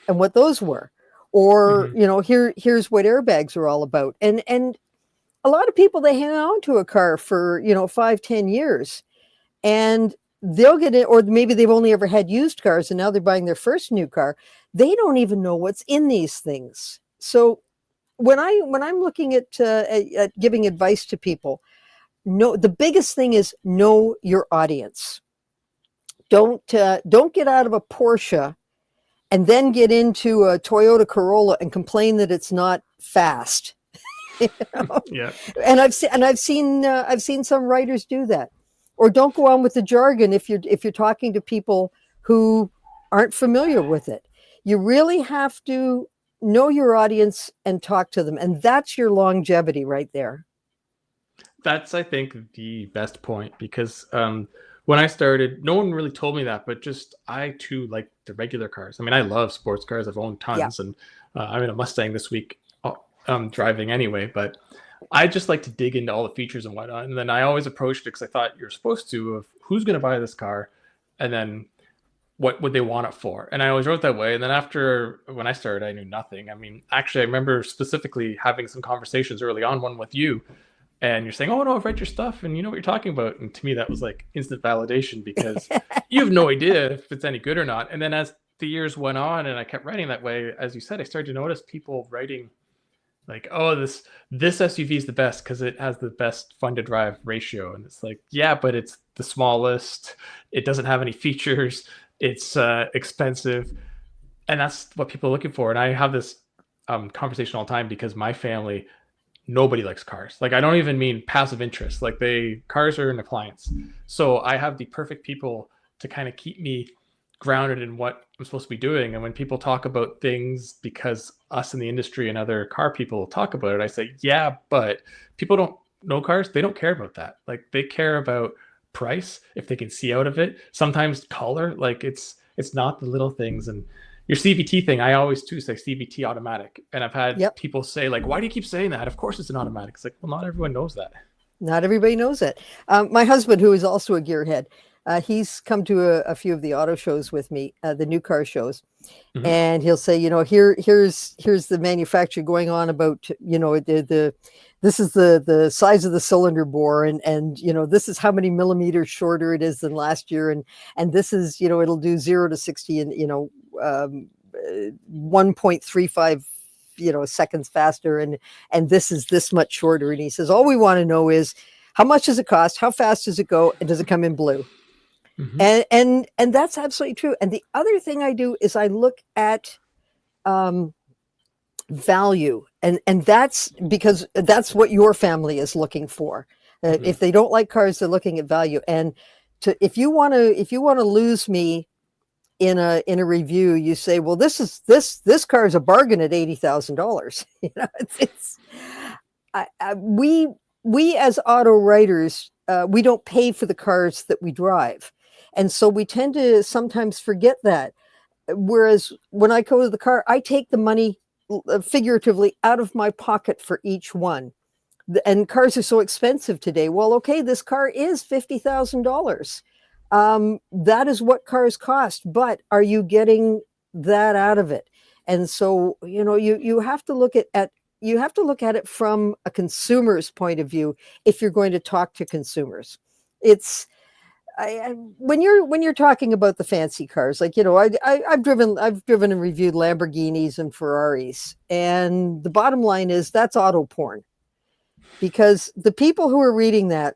and what those were. Or, here's what airbags are all about. And a lot of people, they hang on to a car for, 5-10 years, and they'll get it, or maybe they've only ever had used cars and now they're buying their first new car. They don't even know what's in these things. So when I'm looking at giving advice to people, the biggest thing is know your audience. Don't get out of a Porsche and then get into a Toyota Corolla and complain that it's not fast. Yeah. And I've seen some writers do that. Or don't go on with the jargon if you're talking to people who aren't familiar with it. You really have to know your audience and talk to them, and that's your longevity right there. That's, I think, the best point, because when I started, no one really told me that, but just I too like the regular cars. I mean, I love sports cars. I've owned tons, and I'm in a Mustang this week. Driving anyway, but I just like to dig into all the features and whatnot. And then I always approached it because I thought you're supposed to, of who's going to buy this car, and then what would they want it for. And I always wrote that way. And then when I started, I knew nothing. I mean, actually, I remember specifically having some conversations early on, one with you, and you're saying, oh no, I've read your stuff and you know what you're talking about. And to me, that was like instant validation, because you have no idea if it's any good or not. And then as the years went on and I kept writing that way, as you said, I started to notice people writing like, oh, this SUV is the best because it has the best fun to drive ratio. And it's like, yeah, but it's the smallest. It doesn't have any features. It's expensive. And that's what people are looking for. And I have this conversation all the time, because my family, nobody likes cars. Like, I don't even mean passive interest. Like, cars are an appliance. So I have the perfect people to kind of keep me grounded in what I'm supposed to be doing. And when people talk about things, because us in the industry and other car people talk about it, I say, yeah, but people don't know cars. They don't care about that. Like, they care about price, if they can see out of it, sometimes color. Like, it's not the little things. And your CVT thing, I always too say CVT automatic. And I've had people say, like, why do you keep saying that? Of course it's an automatic. It's like, well, not everyone knows that. Not everybody knows it. My husband, who is also a gearhead, he's come to a few of the auto shows with me, the new car shows, and he'll say, here's the manufacturer going on about, the this is the size of the cylinder bore, and you know, this is how many millimeters shorter it is than last year, and this is, you know, it'll do 0 to 60 in, you know, 1.35, you know, seconds faster, and this is this much shorter. And he says, all we want to know is, how much does it cost, how fast does it go, and does it come in blue? And that's absolutely true. And the other thing I do is I look at value, and that's because that's what your family is looking for. If they don't like cars, they're looking at value. And if you want to lose me in a review, you say, well, this car is a bargain at $80,000. You know, we as auto writers, we don't pay for the cars that we drive, and so we tend to sometimes forget that. Whereas when I go to the car, I take the money figuratively out of my pocket for each one. And cars are so expensive today. Well, okay, this car is $50,000. That is what cars cost, but are you getting that out of it? And so, you know, you have to look at you have to look at it from a consumer's point of view if you're going to talk to consumers. It's when you're talking about the fancy cars, like, you know, I've driven and reviewed Lamborghinis and Ferraris, and the bottom line is that's auto porn, because the people who are reading that,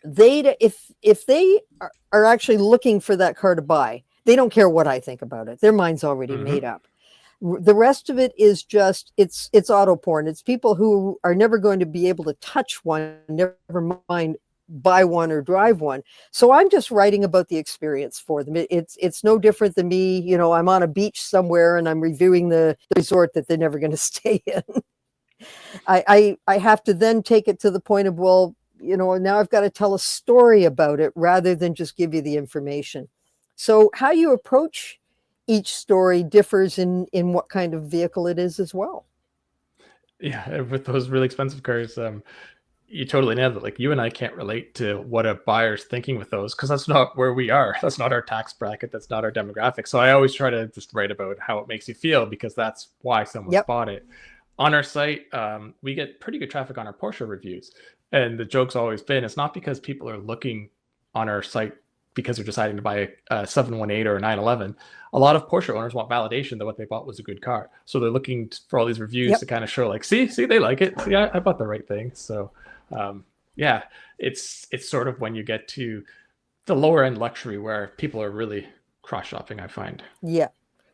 if they are actually looking for that car to buy, they don't care what I think about it. Their mind's already made up. The rest of it is just it's auto porn. It's people who are never going to be able to touch one, never mind buy one or drive one. So I'm just writing about the experience for them. It's no different than me, you know, I'm on a beach somewhere and I'm reviewing the resort that they're never going to stay in. I have to then take it to the point of, well, you know, now I've got to tell a story about it rather than just give you the information. So how you approach each story differs in what kind of vehicle it is as well. Yeah, with those really expensive cars, you totally nailed it. Like, you and I can't relate to what a buyer's thinking with those, because that's not where we are. That's not our tax bracket. That's not our demographic. So I always try to just write about how it makes you feel, because that's why someone's bought it. On our site, we get pretty good traffic on our Porsche reviews. And the joke's always been, it's not because people are looking on our site because they're deciding to buy a 718 or a 911. A lot of Porsche owners want validation that what they bought was a good car. So they're looking for all these reviews to kind of show, like, see, they like it. See, I bought the right thing. So yeah, it's sort of when you get to the lower end luxury where people are really cross shopping, I find. Yeah.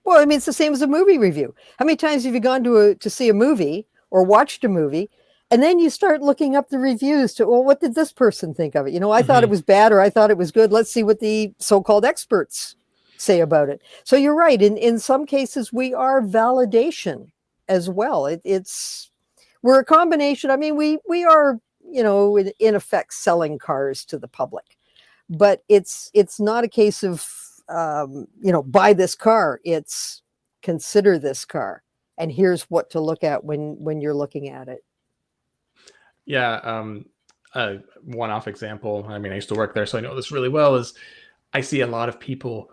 Well, I mean, it's the same as a movie review. How many times have you gone to see a movie or watched a movie, and then you start looking up the reviews to, well, what did this person think of it? You know, I thought it was bad, or I thought it was good. Let's see what the so-called experts say about it. So you're right. In some cases, we are validation as well. We're a combination. I mean, we are, you know, in effect selling cars to the public, but it's not a case of, you know, buy this car. It's consider this car, and here's what to look at when you're looking at it. Yeah. One-off example, I mean, I used to work there, so I know this really well, is I see a lot of people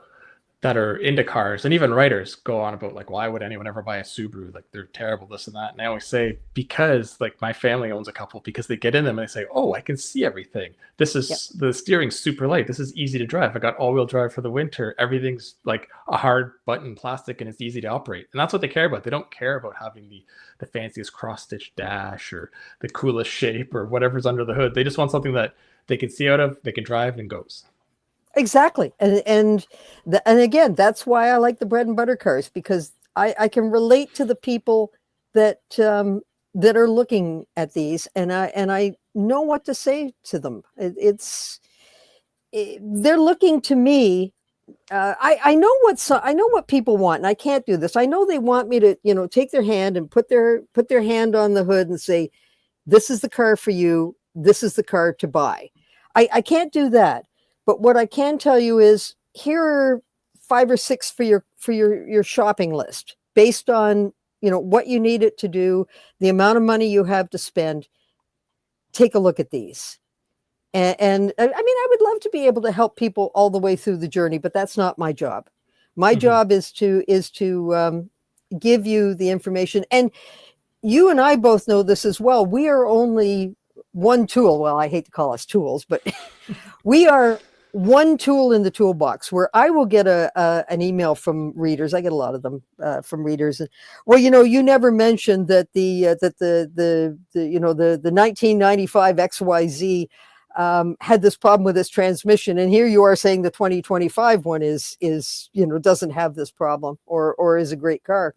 that are into cars, and even writers go on about, like, why would anyone ever buy a Subaru? Like, they're terrible, this and that. And I always say, because, like, my family owns a couple, because they get in them and they say, oh, I can see everything. This is the steering's super light. This is easy to drive. I got all-wheel drive for the winter. Everything's like a hard button plastic, and it's easy to operate. And that's what they care about. They don't care about having the fanciest cross-stitch dash or the coolest shape or whatever's under the hood. They just want something that they can see out of, they can drive, and goes. Exactly. And again, that's why I like the bread and butter cars, because I can relate to the people that that are looking at these, and I know what to say to them. They're looking to me. I know what people want, and I can't do this. I know they want me to, you know, take their hand and put their hand on the hood and say, this is the car for you. This is the car to buy. I can't do that. But what I can tell you is, here are 5 or 6 for your shopping list, based on, you know, what you need it to do, the amount of money you have to spend. Take a look at these. And I mean, I would love to be able to help people all the way through the journey, but that's not my job. My job is to give you the information. And you and I both know this as well. We are only one tool. Well, I hate to call us tools, but we are one tool in the toolbox, where I will get an email from readers. I get a lot of them from readers. And, well, you never mentioned that the 1995 XYZ had this problem with its transmission, and here you are saying the 2025 one is doesn't have this problem, or is a great car.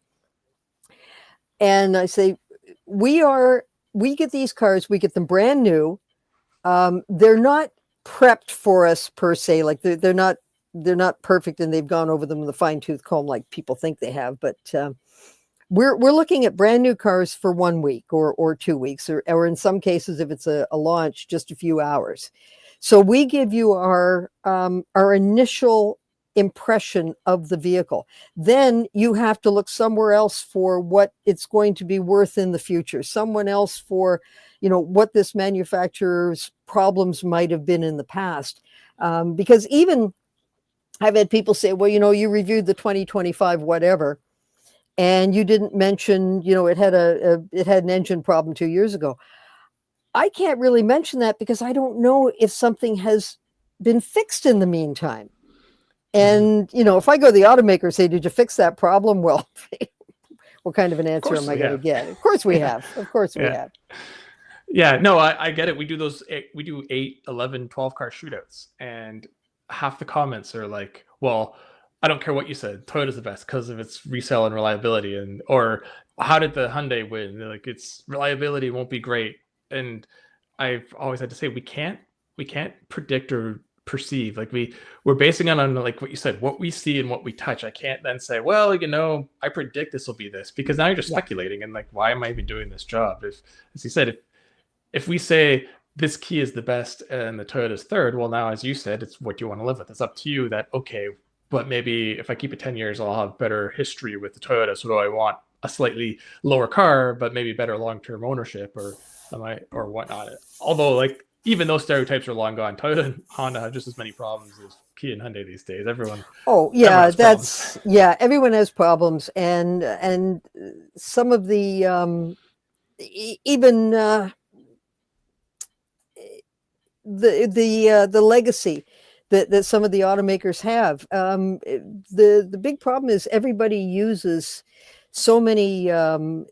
And I say, we get these cars, we get them brand new. They're not prepped for us per se, like they're not perfect and they've gone over them with a fine-tooth comb like people think they have, but we're looking at brand new cars for 1 week or 2 weeks, or in some cases, if it's a launch, just a few hours. So we give you our initial impression of the vehicle. Then you have to look somewhere else for what it's going to be worth in the future, someone else for what this manufacturer's problems might have been in the past. Because even I've had people say, well, you reviewed the 2025 whatever, and you didn't mention, it had an engine problem 2 years ago. I can't really mention that because I don't know if something has been fixed in the meantime. And, if I go to the automaker and say, did you fix that problem? Well, what kind of an answer am I going to get? Of course we have. Of course we have. Yeah, no, I get it. We do 8, 11, 12 car shootouts, and half the comments are like, well, I don't care what you said, Toyota's the best because of its resale and reliability, or how did the Hyundai win? They're like, its reliability won't be great. And I've always had to say, we can't predict or perceive. Like we're basing it on like what you said, what we see and what we touch. I can't then say, well, I predict this will be this, because now you're just speculating, and like, why am I even doing this job? If, as you said, if we say this Kia is the best and the Toyota's third, well, now, as you said, it's what you want to live with. It's up to you that, okay, but maybe if I keep it 10 years, I'll have better history with the Toyota. So do I want a slightly lower car, but maybe better long-term ownership, or whatnot? Although, like, even those stereotypes are long gone. Toyota and Honda have just as many problems as Kia and Hyundai these days. Everyone. Oh yeah, everyone has problems, and some of the even the legacy that some of the automakers have. The big problem is everybody uses so many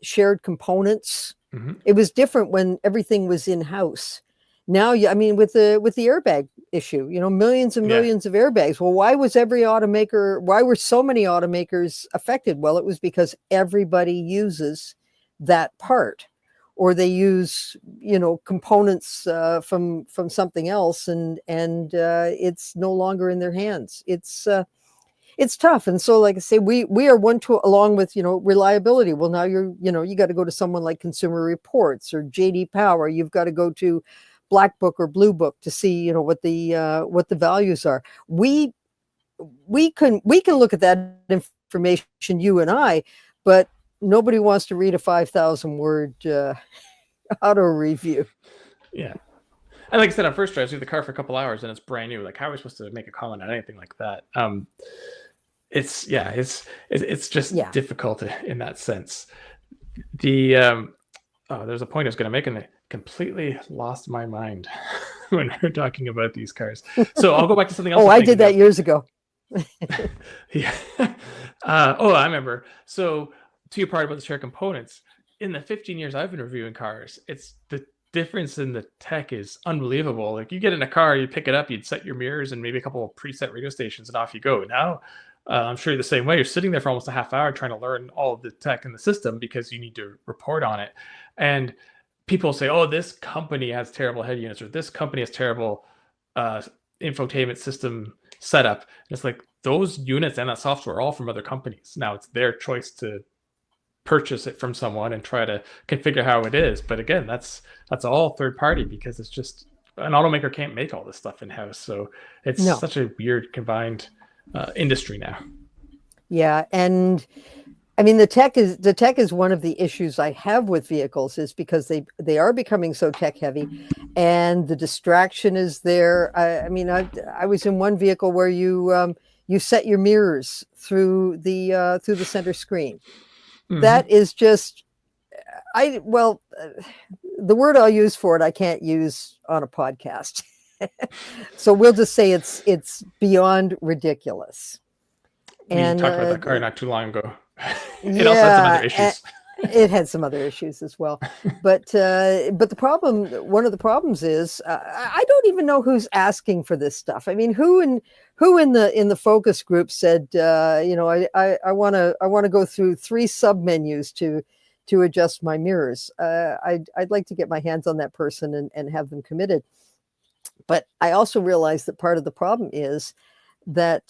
shared components. Mm-hmm. It was different when everything was in-house. Now, with the airbag issue, millions and millions of airbags. Well, why were so many automakers affected? Well, it was because everybody uses that part, or they use, components from something else, and it's no longer in their hands. It's tough. And so, like I say, we are one tool, along with, reliability. Well, now you got to go to someone like Consumer Reports or JD Power. You've got to go to Black Book or Blue Book to see, what the values are. We can look at that information, you and I, but nobody wants to read a 5,000 word auto review. Yeah. And like I said, on first drive, I see the car for a couple hours and it's brand new. Like, how are we supposed to make a comment on anything like that? It's just difficult in that sense. There's a point I was going to make, and I completely lost my mind when we're talking about these cars. So I'll go back to something else. I did that years ago. Yeah. I remember. So to your part about the shared components, in the 15 years I've been reviewing cars, it's the difference in the tech is unbelievable. Like, you get in a car, you pick it up, you'd set your mirrors and maybe a couple of preset radio stations, and off you go. Now, I'm sure you're the same way. You're sitting there for almost a half hour trying to learn all of the tech in the system because you need to report on it. And people say, oh, this company has terrible head units, or this company has terrible infotainment system setup. And it's like, those units and that software are all from other companies. Now it's their choice to purchase it from someone and try to configure how it is. But again, that's all third party, because it's just, an automaker can't make all this stuff in-house. So it's such a weird combined industry now. Yeah. And the tech is one of the issues I have with vehicles, is because they are becoming so tech heavy, and the distraction is there. I was in one vehicle where you set your mirrors through the center screen. Mm-hmm. That is just, the word I'll use for it, I can't use on a podcast. So we'll just say it's beyond ridiculous. We And talked about that car not too long ago. It yeah, also had some other issues. It had some other issues as well, but the problem, one of the problems is I don't even know who's asking for this stuff. I mean, who in the focus group said, I want to go through 3 submenus to adjust my mirrors. I'd like to get my hands on that person and have them committed. But I also realize that part of the problem is that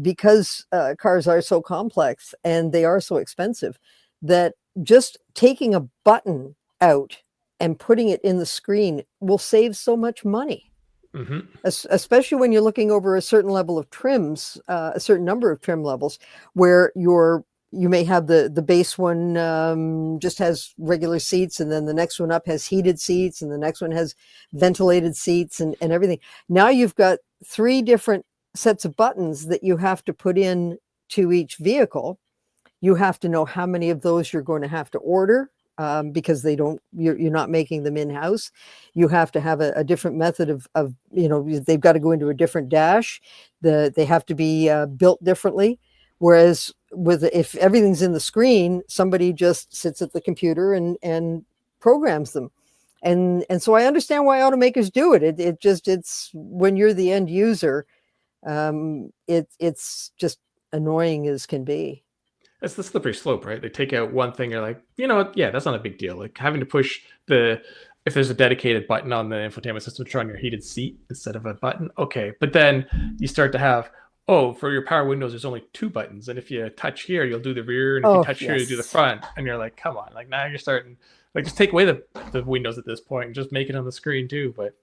because cars are so complex and they are so expensive, that just taking a button out and putting it in the screen will save so much money. Mm-hmm. Especially when you're looking over a certain level of trims, a certain number of trim levels, where you may have the base one just has regular seats, and then the next one up has heated seats, and the next one has ventilated seats and everything. Now you've got 3 different sets of buttons that you have to put in to each vehicle. You have to know how many of those you're going to have to order because you're not making them in-house. You have to have a different method of they've got to go into a different dash. They have to be built differently. Whereas if everything's in the screen, somebody just sits at the computer and programs them. And so I understand why automakers do it. It's when you're the end user, it's just annoying as can be. It's the slippery slope, right? They take out one thing, you're like, you know what? Yeah, that's not a big deal. Like having to push if there's a dedicated button on the infotainment system to turn on your heated seat instead of a button, okay. But then you start to have, for your power windows, there's only 2 buttons. And if you touch here, you'll do the rear. And if you touch here, you do the front. And you're like, come on. Like now you're starting, like just take away the windows at this point and just make it on the screen too. But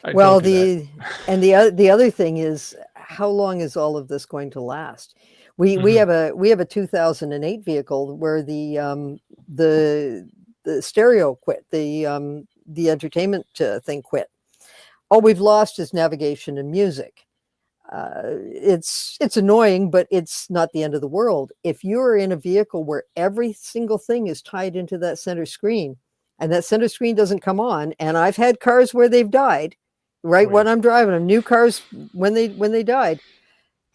the other thing is, how long is all of this going to last? We have a 2008 vehicle where the stereo quit, the entertainment thing quit. All we've lost is navigation and music. It's annoying, but it's not the end of the world. If you're in a vehicle where every single thing is tied into that center screen, and that center screen doesn't come on, and I've had cars where they've died, when I'm driving them, new cars when they died,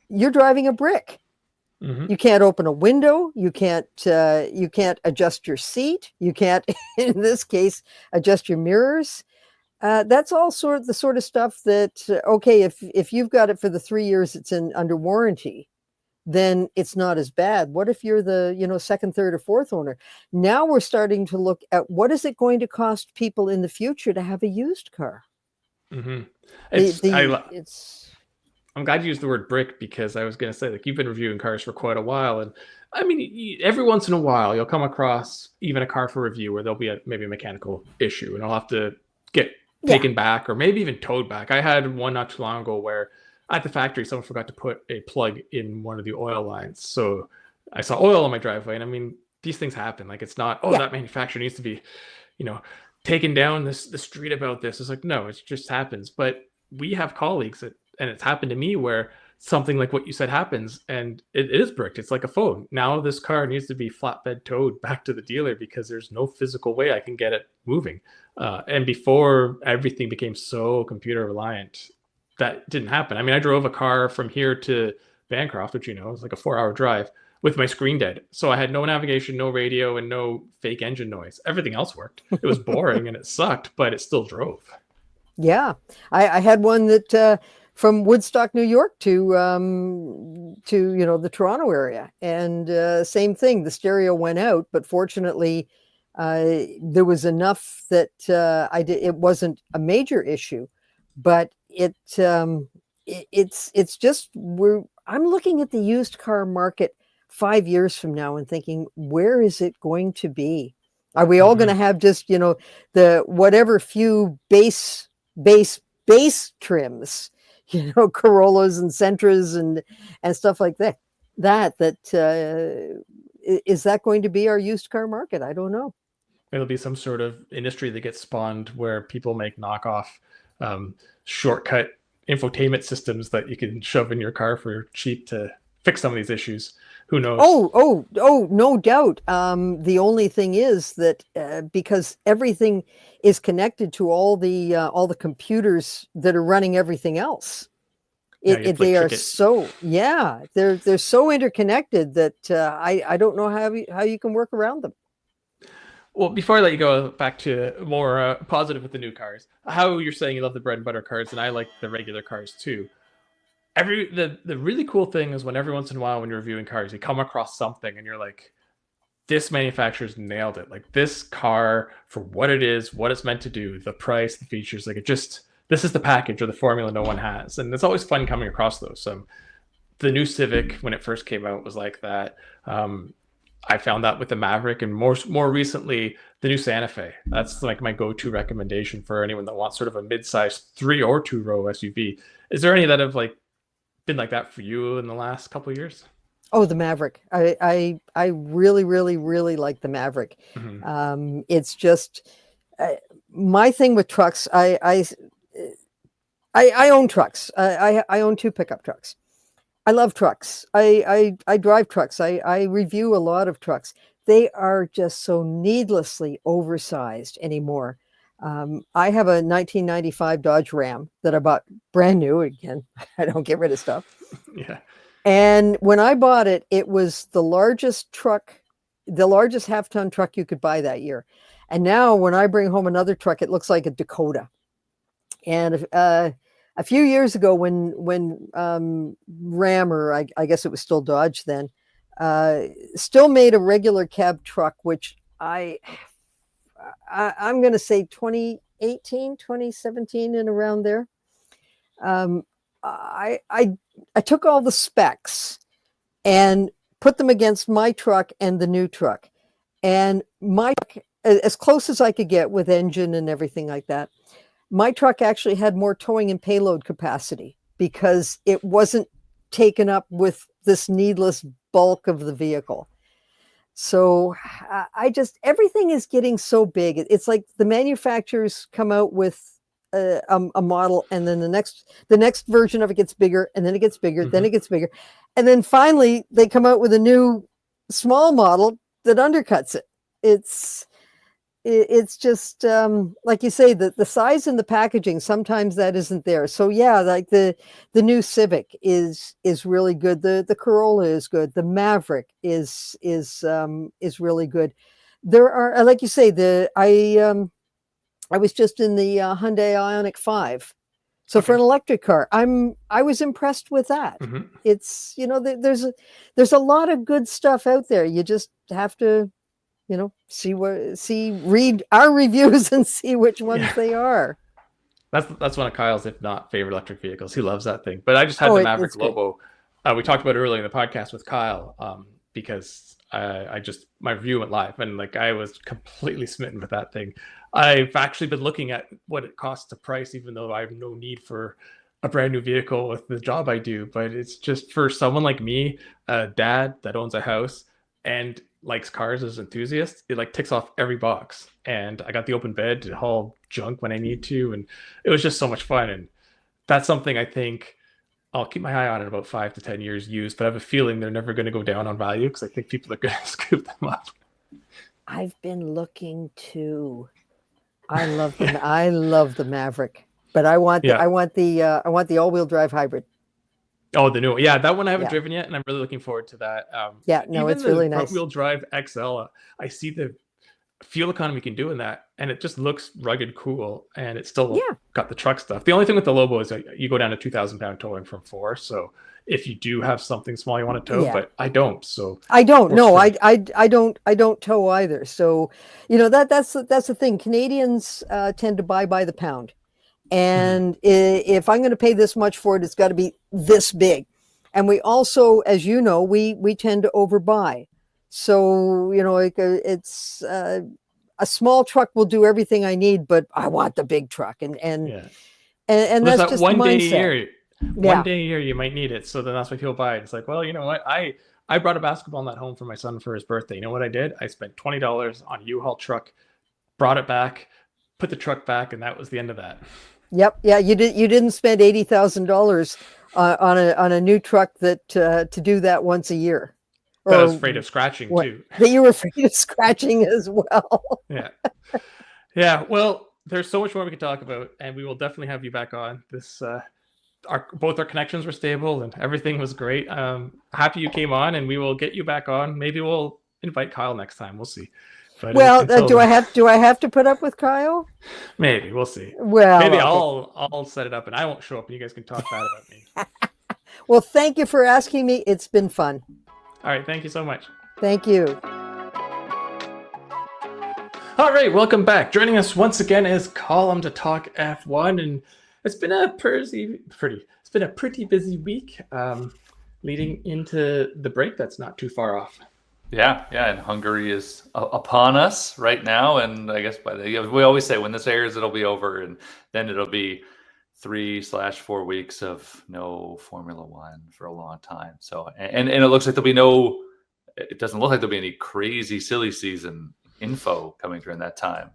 you're driving a brick. Mm-hmm. You can't open a window. You can't adjust your seat. You can't, in this case, adjust your mirrors. That's all the sort of stuff that, okay, if you've got it for the 3 years it's under warranty, then it's not as bad. What if you're the, second, third, or fourth owner? Now we're starting to look at what is it going to cost people in the future to have a used car? Mm-hmm. I'm glad you used the word brick, because I was going to say, like, you've been reviewing cars for quite a while. And I mean, every once in a while, you'll come across even a car for review where there'll be maybe a mechanical issue and I'll have to get taken back or maybe even towed back. I had one not too long ago where at the factory, someone forgot to put a plug in one of the oil lines. So I saw oil on my driveway. And I mean, these things happen. Like, it's not, that manufacturer needs to be, taken down the street about this. It's like, no, it just happens. But we have colleagues and it's happened to me where something like what you said happens and it is bricked. It's like a phone. Now this car needs to be flatbed towed back to the dealer because there's no physical way I can get it moving. And before everything became so computer reliant, that didn't happen. I mean, I drove a car from here to Bancroft, which, is like a 4-hour drive with my screen dead. So I had no navigation, no radio, and no fake engine noise. Everything else worked. It was boring and it sucked, but it still drove. Yeah. I had one that, from Woodstock, New York to the Toronto area, and same thing. The stereo went out, but fortunately, there was enough that it wasn't a major issue. But it's just I'm looking at the used car market 5 years from now and thinking, where is it going to be? Are we all going to have just the whatever few base trims? Corollas and Sentras and stuff like that. Is that going to be our used car market? I don't know. It'll be some sort of industry that gets spawned where people make knockoff shortcut infotainment systems that you can shove in your car for cheap to fix some of these issues. Who knows? Oh, no doubt. The only thing is that because everything is connected to all the computers that are running everything else, they are so they're so interconnected that I don't know how you can work around them. Well, before I let you go, back to more positive with the new cars. How you're saying you love the bread and butter cars, and I like the regular cars too. The really cool thing is when every once in a while when you're reviewing cars, you come across something and you're like, this manufacturer's nailed it. Like this car for what it is, what it's meant to do, the price, the features, like this is the package or the formula no one has. And it's always fun coming across those. The new Civic, when it first came out, was like that. I found that with the Maverick, and more recently, the new Santa Fe. That's like my go-to recommendation for anyone that wants sort of a mid-size 3 or 2 row SUV. Is there any that have like been like that for you in the last couple of years? Oh, the Maverick. I really, really, really like the Maverick. Mm-hmm. It's just my thing with trucks. I own trucks. I own 2 pickup trucks. I love trucks. I drive trucks. I review a lot of trucks. They are just so needlessly oversized anymore. I have a 1995 Dodge Ram that I bought brand new. Again, I don't get rid of stuff. Yeah. And when I bought it, it was the largest half-ton truck you could buy that year. And now when I bring home another truck, it looks like a Dakota. And a few years ago when Ram, or I guess it was still Dodge then, still made a regular cab truck, which I'm going to say 2018, 2017 and around there. I took all the specs and put them against my truck and the new truck. And my truck, as close as I could get with engine and everything like that, my truck actually had more towing and payload capacity because it wasn't taken up with this needless bulk of the vehicle. So everything is getting so big. It's like the manufacturers come out with a model, and then the next version of it gets bigger, and then it gets bigger, mm-hmm. then it gets bigger. And then finally they come out with a new small model that undercuts it. It's just like you say, the size and the packaging, sometimes that isn't there. So yeah, like the new Civic is really good. The Corolla is good. The Maverick is really good. There are, like you say, I was just in the Hyundai Ioniq 5. So for an electric car, I was impressed with that. Mm-hmm. It's, there's a lot of good stuff out there. You just have to, read our reviews and see which ones they are. That's one of Kyle's, if not favorite electric vehicles. He loves that thing. But I just had the Maverick Lobo. We talked about it earlier in the podcast with Kyle because my review went live and like I was completely smitten with that thing. I've actually been looking at what it costs to price, even though I have no need for a brand new vehicle with the job I do. But it's just for someone like me, a dad that owns a house and likes cars as an enthusiast, it like ticks off every box. And I got the open bed to haul junk when I need to, and it was just so much fun. And that's something I think I'll keep my eye on in about 5 to 10 years used, but I have a feeling they're never going to go down on value because I think people are going to scoop them up. I've been looking too. I love them. I love the Maverick, but I want the all-wheel drive hybrid. Oh, the new one. Yeah, that one I haven't driven yet, and I'm really looking forward to that. It's really nice. Front-wheel drive XL, I see the fuel economy can do in that, and it just looks rugged cool, and it's still got the truck stuff. The only thing with the Lobo is you go down to 2,000 pound towing from 4, so if you do have something small you want to tow, but I don't. So I don't. No, I don't tow either. So that's the thing. Canadians tend to buy by the pound. And if I'm going to pay this much for it, it's got to be this big. And we also, as you know, we tend to overbuy. So, it's a small truck will do everything I need, but I want the big truck. And that's just one the day mindset. a year. One day a year you might need it. So then that's why people buy it. It's like, well, you know what? I brought a basketball net home for my son for his birthday. You know what I did? I spent $20 on a U-Haul truck, brought it back, put the truck back, and that was the end of that. Yep. Yeah. You didn't spend $80,000 on a new truck that to do that once a year. But I was afraid of scratching too. That you were afraid of scratching as well. Yeah. Yeah. Well, there's so much more we could talk about, and we will definitely have you back on. This both our connections were stable and everything was great. Happy you came on, and we will get you back on. Maybe we'll invite Kyle next time. We'll see. But well, do I have to put up with Kyle? Maybe we'll see. Well, maybe okay. I'll set it up, and I won't show up, and you guys can talk bad about me. Well, thank you for asking me. It's been fun. All right, thank you so much. Thank you. All right, welcome back. Joining us once again is Colum to talk F1, and it's been a pretty busy week, leading into the break that's not too far off. Yeah, and Hungary is upon us right now, and I guess we always say when this airs, it'll be over, and then it'll be 3/4 weeks of no Formula One for a long time. So, and it looks like there'll be no. It doesn't look like there'll be any crazy silly season info coming during that time.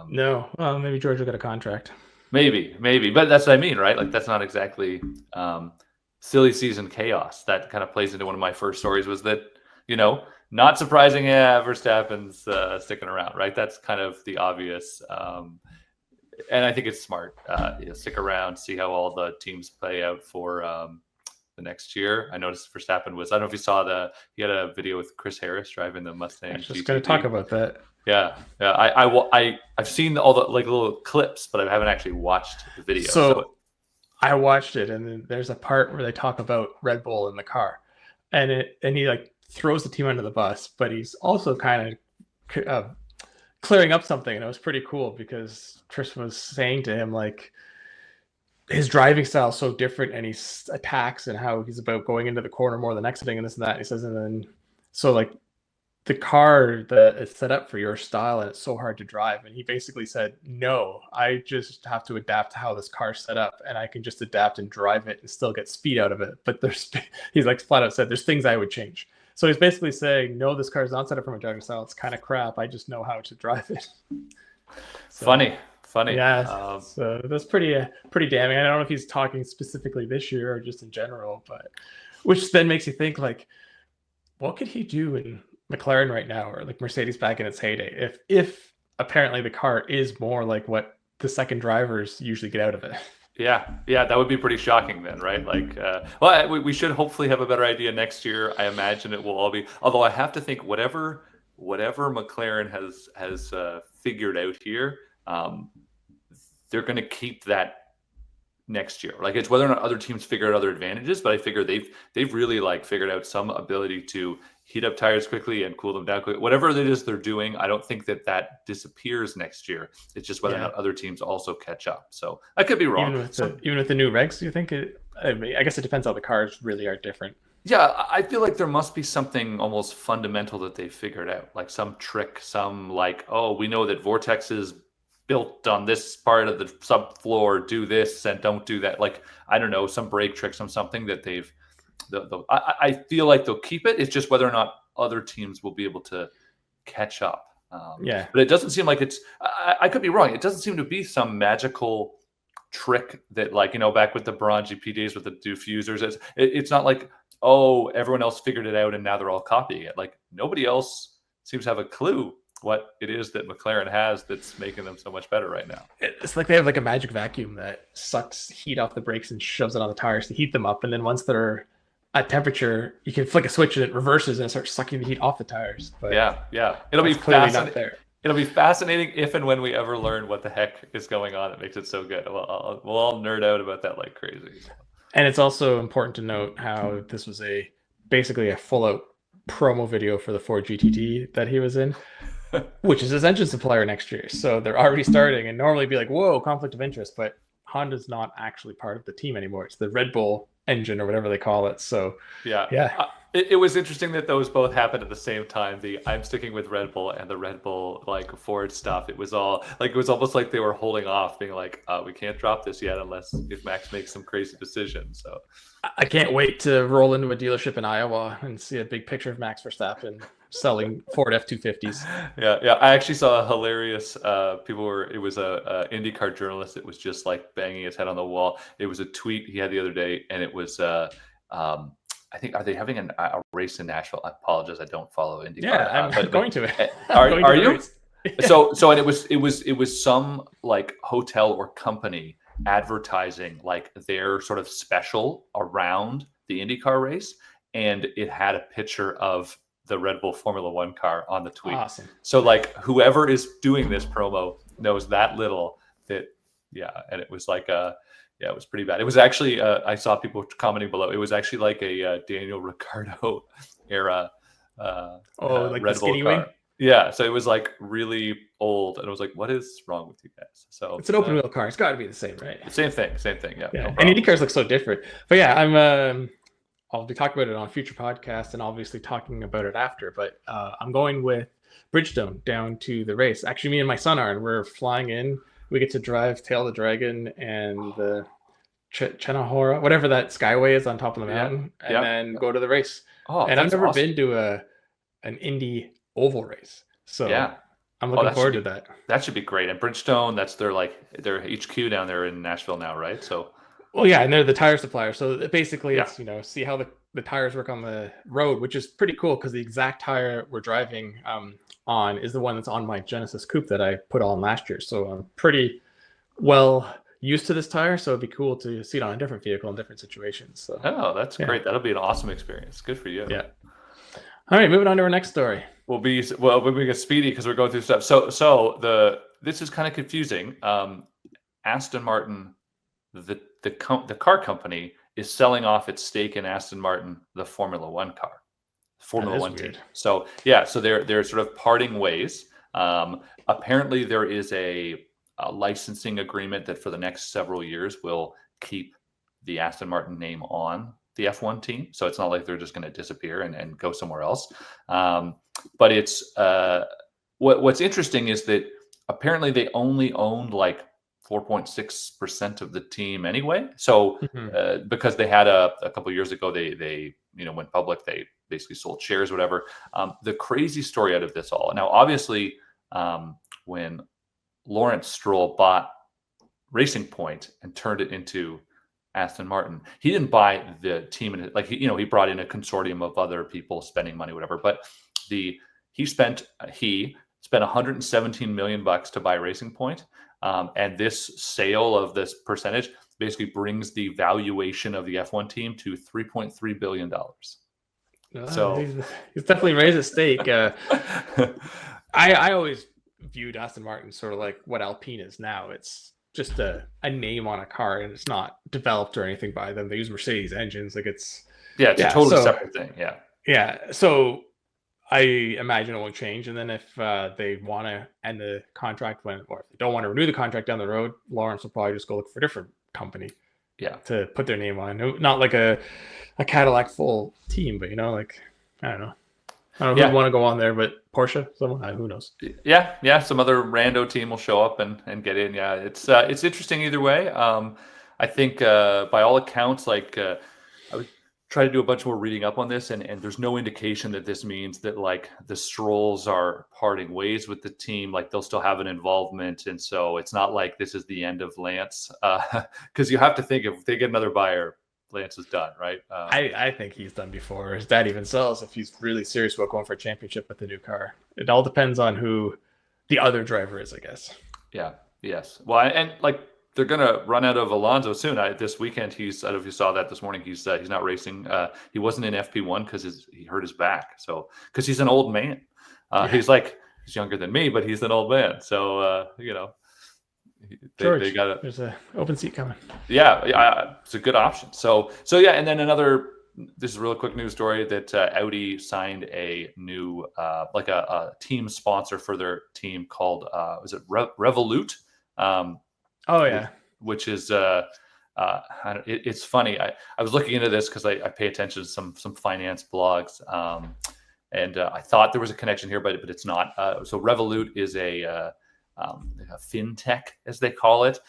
No, well, maybe George will get a contract. Maybe, but that's what I mean, right? Like that's not exactly silly season chaos. That kind of plays into one of my first stories was that not surprising, Verstappen's sticking around, right? That's kind of the obvious. And I think it's smart. Stick around, see how all the teams play out for the next year. I noticed Verstappen was. I don't know if you saw he had a video with Chris Harris driving the Mustang. I was just going to talk about that. Yeah. I've seen all the little clips, but I haven't actually watched the video. So I watched it, and then there's a part where they talk about Red Bull in the car, and he throws the team under the bus, but he's also kind of clearing up something, and it was pretty cool because Chris was saying to him his driving style is so different, and he attacks and how he's about going into the corner more than exiting and this and that. And he says, and then so the car that is set up for your style and it's so hard to drive. And he basically said, no, I just have to adapt to how this car's set up, and I can just adapt and drive it and still get speed out of it. But he's flat out said, there's things I would change. So he's basically saying, no, this car is not set up for my driving style. It's kind of crap. I just know how to drive it. So, funny. Yeah. So that's pretty damning. I don't know if he's talking specifically this year or just in general, but which then makes you think what could he do in McLaren right now, or Mercedes back in its heyday, if apparently the car is more like what the second drivers usually get out of it. Yeah, that would be pretty shocking then, right? We should hopefully have a better idea next year. I imagine it will all be. Although I have to think whatever McLaren has figured out here, they're going to keep that next year. It's whether or not other teams figure out other advantages, but I figure they've really figured out some ability to heat up tires quickly and cool them down quickly. Whatever it is they're doing, I don't think that disappears next year. It's just whether or not other teams also catch up. So I could be wrong. Even with the new regs, do you think I guess it depends how the cars really are different. Yeah, I feel like there must be something almost fundamental that they figured out, some trick, some we know that Vortex is built on this part of the subfloor, do this and don't do that. I don't know, some brake tricks on something that I feel like they'll keep it. It's just whether or not other teams will be able to catch up. But it doesn't seem like it's, I could be wrong. It doesn't seem to be some magical trick that back with the Braun GP days with the diffusers, it's not everyone else figured it out and now they're all copying it. Nobody else seems to have a clue what it is that McLaren has that's making them so much better right now. It's they have a magic vacuum that sucks heat off the brakes and shoves it on the tires to heat them up. And then once they're at temperature, you can flick a switch and it reverses and it starts sucking the heat off the tires. But yeah. It'll be clearly not there. It'll be fascinating if and when we ever learn what the heck is going on. It makes it so good. We'll all nerd out about that like crazy. And it's also important to note how this was basically a full-out promo video for the Ford GTD that he was in, which is his engine supplier next year. So they're already starting, and normally be whoa, conflict of interest, but Honda's not actually part of the team anymore. It's the Red Bull engine or whatever they call it. So yeah. It was interesting that those both happened at the same time. I'm sticking with Red Bull and the Red Bull Ford stuff. It was all it was almost like they were holding off, being we can't drop this yet if Max makes some crazy decision. So I can't wait to roll into a dealership in Iowa and see a big picture of Max Verstappen selling Ford F-250s. Yeah. I actually saw a hilarious. It was a IndyCar journalist that was just like banging his head on the wall. It was a tweet he had the other day, and it was, I think, are they having a race in Nashville? I apologize, I don't follow IndyCar. Yeah, I'm going to it. Are you? So and it was some like hotel or company advertising like their sort of special around the IndyCar race, and it had a picture of the Red Bull Formula One car on the tweet. Awesome. So like whoever is doing this promo knows that little that, and it was like it was pretty bad. It was actually I saw people commenting below. It was actually like a Daniel Ricciardo era like Red the Bull skinny car. wing. Yeah, so it was like really old, and I was like, "What is wrong with you guys?" So it's an open wheel car. It's got to be the same, right? Same thing. Yeah. Yeah. No And Indy cars look so different. But yeah, I'll be talking about it on future podcasts and obviously talking about it after. But I'm going with Bridgestone down to the race. Actually, me and my son are, and we're flying in. We get to drive Tail of the Dragon and the Chenahora, whatever that skyway is on top of the mountain, and then go to the race. Oh, and I've never awesome. been to an Indy oval race, so I'm looking forward to that. That should be great. And Bridgestone, that's their HQ down there in Nashville now, right? So, well, yeah, and they're the tire supplier. So basically, it's see how the tires work on the road, which is pretty cool because the exact tire we're driving on is the one that's on my Genesis Coupe that I put on last year. So I'm pretty well used to this tire, so it'd be cool to see it on a different vehicle in different situations. So that's great. That'll be an awesome experience. Good for you. Yeah. All right, moving on to our next story. We'll be get speedy because we're going through stuff. So this is kind of confusing. Aston Martin, the car company, is selling off its stake in Aston Martin, the Formula One car, Formula One team. So they're sort of parting ways. Apparently, there is a licensing agreement that for the next several years will keep the Aston Martin name on the F1 team. So it's not like they're just going to disappear and go somewhere else. But it's what's interesting is that apparently they only owned like 4.6% of the team anyway. So because they had a couple of years ago, they went public, they basically sold shares, whatever. The crazy story out of this all. Now, obviously, when Lawrence Stroll bought Racing Point and turned it into Aston Martin, he didn't buy the team, and he brought in a consortium of other people spending money, whatever. But he spent $117 million to buy Racing Point, and this sale of this percentage basically brings the valuation of the F1 team to $3.3 billion. So he's definitely raised his stake. I always viewed Aston Martin sort of like what Alpine is now. It's just a name on a car, and it's not developed or anything by them. They use Mercedes engines. Like it's a totally separate thing. Yeah. So I imagine it will change. And then if they want to end the contract or if they don't want to renew the contract down the road, Lawrence will probably just go look for a different company. To put their name on. Not like a Cadillac full team, but I don't know. I don't know who want to go on there, but Porsche, someone, who knows? Yeah. Some other rando team will show up and get in. Yeah, it's interesting either way. I think by all accounts, I would try to do a bunch more reading up on this, and there's no indication that this means that the Strolls are parting ways with the team. They'll still have an involvement, and so it's not like this is the end of Lance. Because you have to think if they get another buyer, Lance is done, right? I think he's done before his dad even sells if he's really serious about going for a championship with the new car. It all depends on who the other driver is, I guess. Yeah. Yes. Well, and they're gonna run out of Alonso soon. This weekend, I don't know if you saw that this morning. He's not racing. He wasn't in FP1 because he hurt his back. So because he's an old man, he's younger than me, but he's an old man. So George, they got there's an open seat coming. Yeah, it's a good option. So yeah, and then this is a really quick news story that Audi signed a new a team sponsor for their team called was it Revolut? Which is it's funny. I was looking into this because I pay attention to some finance blogs, and I thought there was a connection here, but it's not. So Revolut is a fintech, as they call it.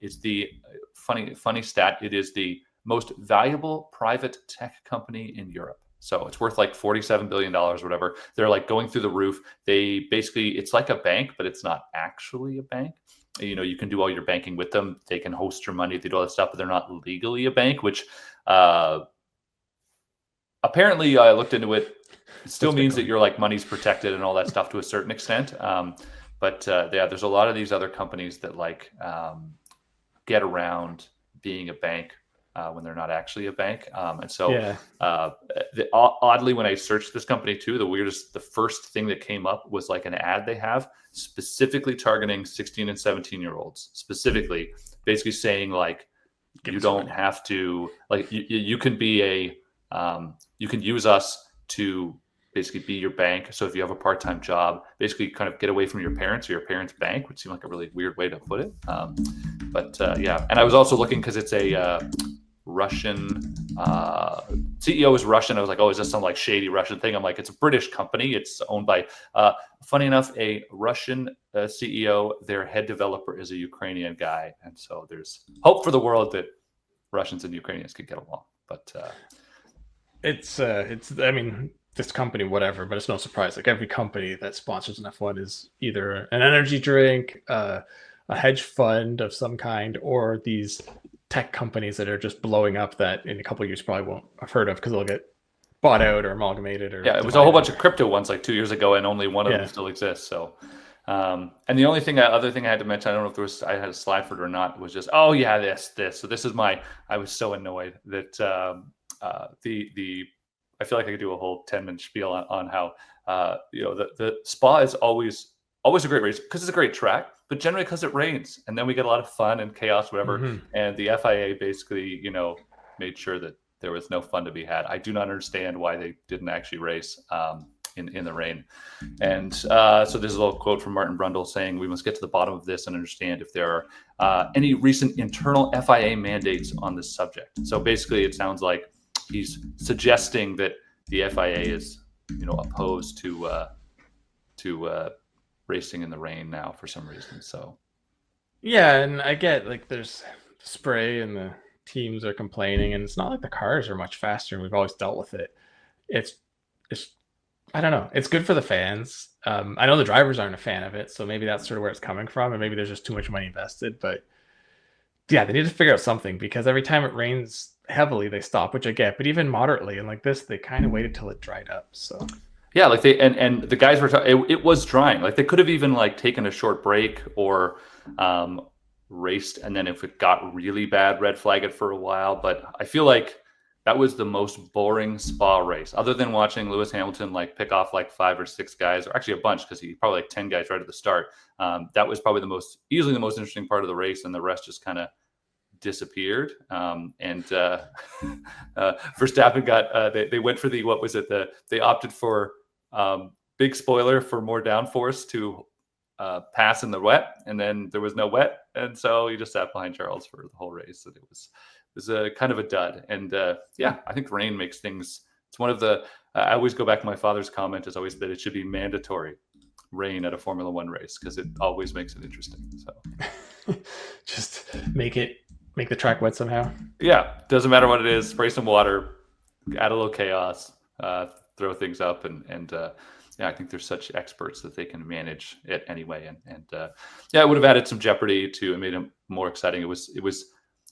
It's the funny stat. It is the most valuable private tech company in Europe. So it's worth like $47 billion or whatever. They're like going through the roof. They basically, it's like a bank, but it's not actually a bank. You know, you can do all your banking with them. They can host your money. They do all that stuff, but they're not legally a bank, which apparently I looked into it. It still means that your like money's protected and all that stuff to a certain extent. But yeah, there's a lot of these other companies that like get around being a bank when they're not actually a bank. And so oddly, when I searched this company too, the first thing that came up was like an ad they have specifically targeting 16 and 17-year-olds, specifically basically saying like, you don't have to, like, you can be you can use us to basically be your bank. So if you have a part-time job, basically kind of get away from your parents or your parents' bank, which seemed like a really weird way to put it. But yeah, and I was also looking because it's a Russian CEO is Russian. I was like, oh, is this some like shady Russian thing? I'm like, it's a British company. It's owned by, funny enough, a Russian CEO. Their head developer is a Ukrainian guy, and so there's hope for the world that Russians and Ukrainians could get along. But it's I mean, this company, whatever, but it's no surprise. Like every company that sponsors an F1 is either an energy drink, a hedge fund of some kind, or these tech companies that are just blowing up that in a couple of years probably won't have heard of because they'll get bought out or amalgamated. Or yeah, it was a whole bunch of crypto ones like 2 years ago, and only one of them still exists. So, and the only other thing I had to mention, I don't know if I had a slide for it or not, was just, oh yeah, this. So this is I was so annoyed that I feel like I could do a whole 10-minute spiel on how the Spa is always a great race because it's a great track, but generally because it rains, and then we get a lot of fun and chaos, whatever. Mm-hmm. And the FIA basically, made sure that there was no fun to be had. I do not understand why they didn't actually race in the rain. And so there's a little quote from Martin Brundle saying, "We must get to the bottom of this and understand if there are any recent internal FIA mandates on this subject." So basically, it sounds like he's suggesting that the FIA is, opposed to racing in the rain now for some reason. So yeah, and I get like there's spray and the teams are complaining, and it's not like the cars are much faster, and we've always dealt with it. It's I don't know. It's good for the fans. I know the drivers aren't a fan of it, so maybe that's sort of where it's coming from, and maybe there's just too much money invested. But yeah, they need to figure out something because every time it rains heavily, they stop, which I get. But even moderately, and like this, they kind of waited till it dried up. So yeah, like they and the guys were it was drying. Like they could have even like taken a short break or raced, and then if it got really bad, red flag it for a while. But I feel like that was the most boring Spa race, other than watching Lewis Hamilton like pick off like 5 or 6 guys, or actually a bunch because he probably like 10 guys right at the start. That was probably easily the most interesting part of the race, and the rest just kind of disappeared. Verstappen got they went for they opted for big spoiler for more downforce to pass in the wet, and then there was no wet, and so he just sat behind Charles for the whole race. And it was a kind of a dud. And yeah, I think rain makes things. It's one of the. I always go back to my father's comment is always that it should be mandatory rain at a Formula One race because it always makes it interesting. So just make the track wet somehow. Yeah, doesn't matter what it is. Spray some water, add a little chaos, throw things up, and yeah, I think they're such experts that they can manage it anyway. And yeah, it would have added some jeopardy to and made it more exciting. It was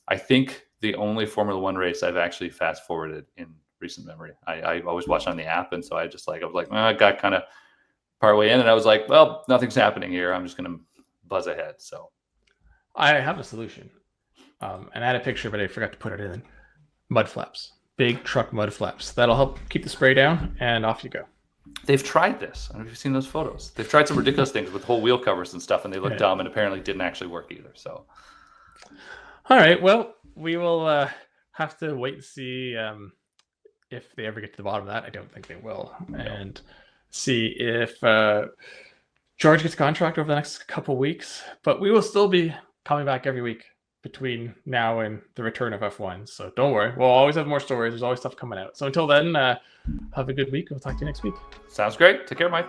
I think the only Formula One race I've actually fast forwarded in recent memory. I always watch on the app, and so I was like, well, I got kind of partway in, and I was like, well, nothing's happening here. I'm just gonna buzz ahead. So I have a solution. And I had a picture, but I forgot to put it in. Mud flaps. Big truck mud flaps. That'll help keep the spray down, and off you go. They've tried this. I don't know if you've seen those photos. They've tried some ridiculous things with whole wheel covers and stuff, and they look dumb and apparently didn't actually work either. So, all right. Well, we will have to wait and see if they ever get to the bottom of that. I don't think they will. And see if George gets a contract over the next couple weeks. But we will still be coming back every week between now and the return of F1. So don't worry. We'll always have more stories. There's always stuff coming out. So until then, have a good week. We'll talk to you next week. Sounds great. Take care, Mike.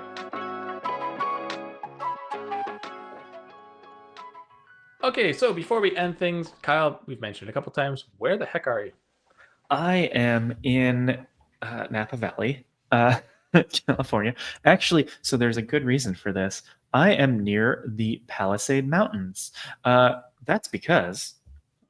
Okay, so before we end things, Kyle, we've mentioned a couple times, where the heck are you? I am in Napa Valley, California. Actually, so there's a good reason for this. I am near the Palisade Mountains. That's because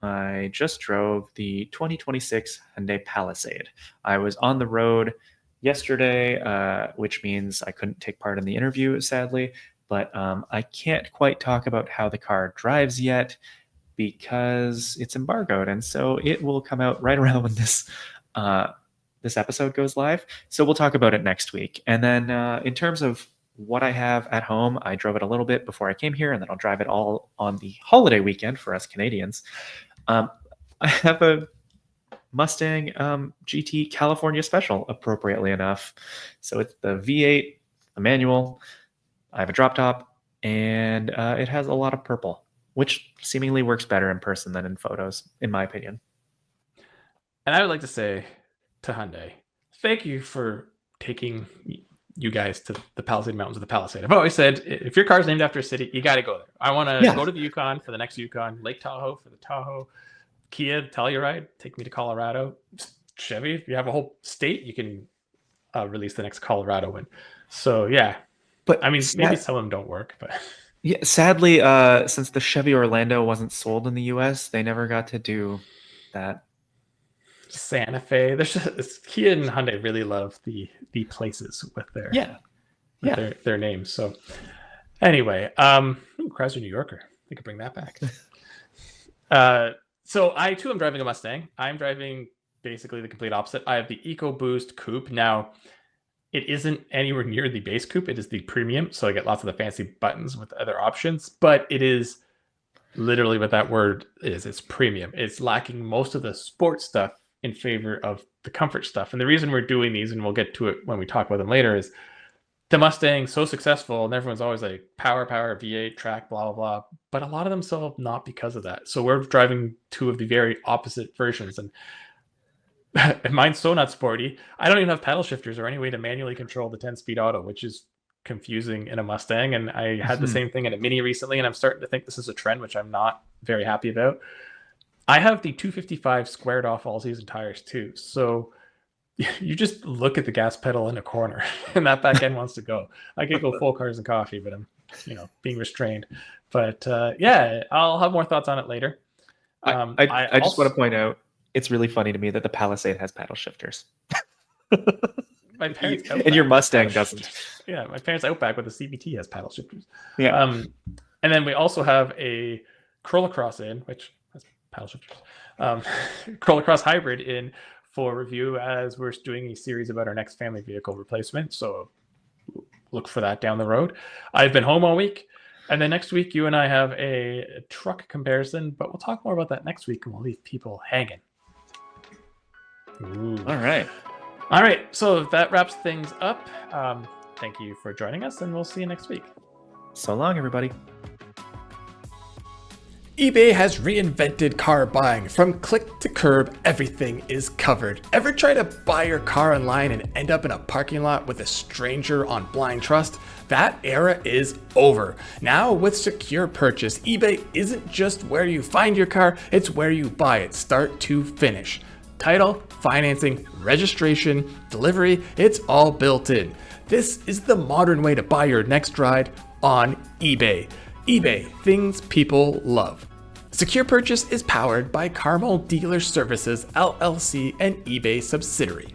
I just drove the 2026 Hyundai Palisade. I was on the road yesterday, which means I couldn't take part in the interview, sadly. But I can't quite talk about how the car drives yet because it's embargoed, and so it will come out right around when this episode goes live. So we'll talk about it next week. And then in terms of what I have at home, I drove it a little bit before I came here, and then I'll drive it all on the holiday weekend for us Canadians. I have a Mustang GT California Special, appropriately enough. So it's the V8, the manual. I have a drop top, and it has a lot of purple, which seemingly works better in person than in photos, in my opinion. And I would like to say to Hyundai, thank you for taking you guys to the Palisade Mountains of the Palisade. I've always said, if your car's named after a city, you got to go there. I want to go to the Yukon for the next Yukon, Lake Tahoe for the Tahoe, Kia, Telluride, take me to Colorado. Chevy, if you have a whole state, you can release the next Colorado one. So, yeah. But I mean, maybe some of them don't work, but... Yeah, sadly, since the Chevy Orlando wasn't sold in the U.S., they never got to do that. Santa Fe. There's just, Kia and Hyundai really love the places with their their names. So anyway, Chrysler New Yorker. We could bring that back. So I too am driving a Mustang. I'm driving basically the complete opposite. I have the EcoBoost Coupe. Now, it isn't anywhere near the base coupe. It is the premium. So I get lots of the fancy buttons with other options, but it is literally what that word is. It's premium. It's lacking most of the sports stuff in favor of the comfort stuff. And the reason we're doing these, and we'll get to it when we talk about them later, is the Mustang's so successful and everyone's always like power, V8, track, blah, blah, blah. But a lot of them sell not because of that. So we're driving two of the very opposite versions. And mine's so not sporty. I don't even have paddle shifters or any way to manually control the 10-speed auto, which is confusing in a Mustang. And I had the same thing in a Mini recently, and I'm starting to think this is a trend, which I'm not very happy about. I have the 255 squared off all-season tires too. So you just look at the gas pedal in a corner and that back end wants to go. I could go full cars and coffee, but I'm, being restrained. But yeah, I'll have more thoughts on it later. I just want to point out, it's really funny to me that the Palisade has paddle shifters. My parents and your Mustang doesn't. Yeah, my parents' Outback with the CVT has paddle shifters. Yeah. And then we also have a Corolla Cross in, which has paddle shifters. Corolla Cross Hybrid in for review as we're doing a series about our next family vehicle replacement. So look for that down the road. I've been home all week. And then next week, you and I have a truck comparison, but we'll talk more about that next week and we'll leave people hanging. Ooh. All right. So that wraps things up. Thank you for joining us, and we'll see you next week. So long, everybody. eBay has reinvented car buying. From click to curb, everything is covered. Ever try to buy your car online and end up in a parking lot with a stranger on blind trust? That era is over. Now with Secure Purchase, eBay isn't just where you find your car, it's where you buy it, start to finish. Title, financing, registration, delivery, it's all built in. This is the modern way to buy your next ride on eBay. eBay, things people love. Secure Purchase is powered by Carmel Dealer Services, LLC, an eBay subsidiary.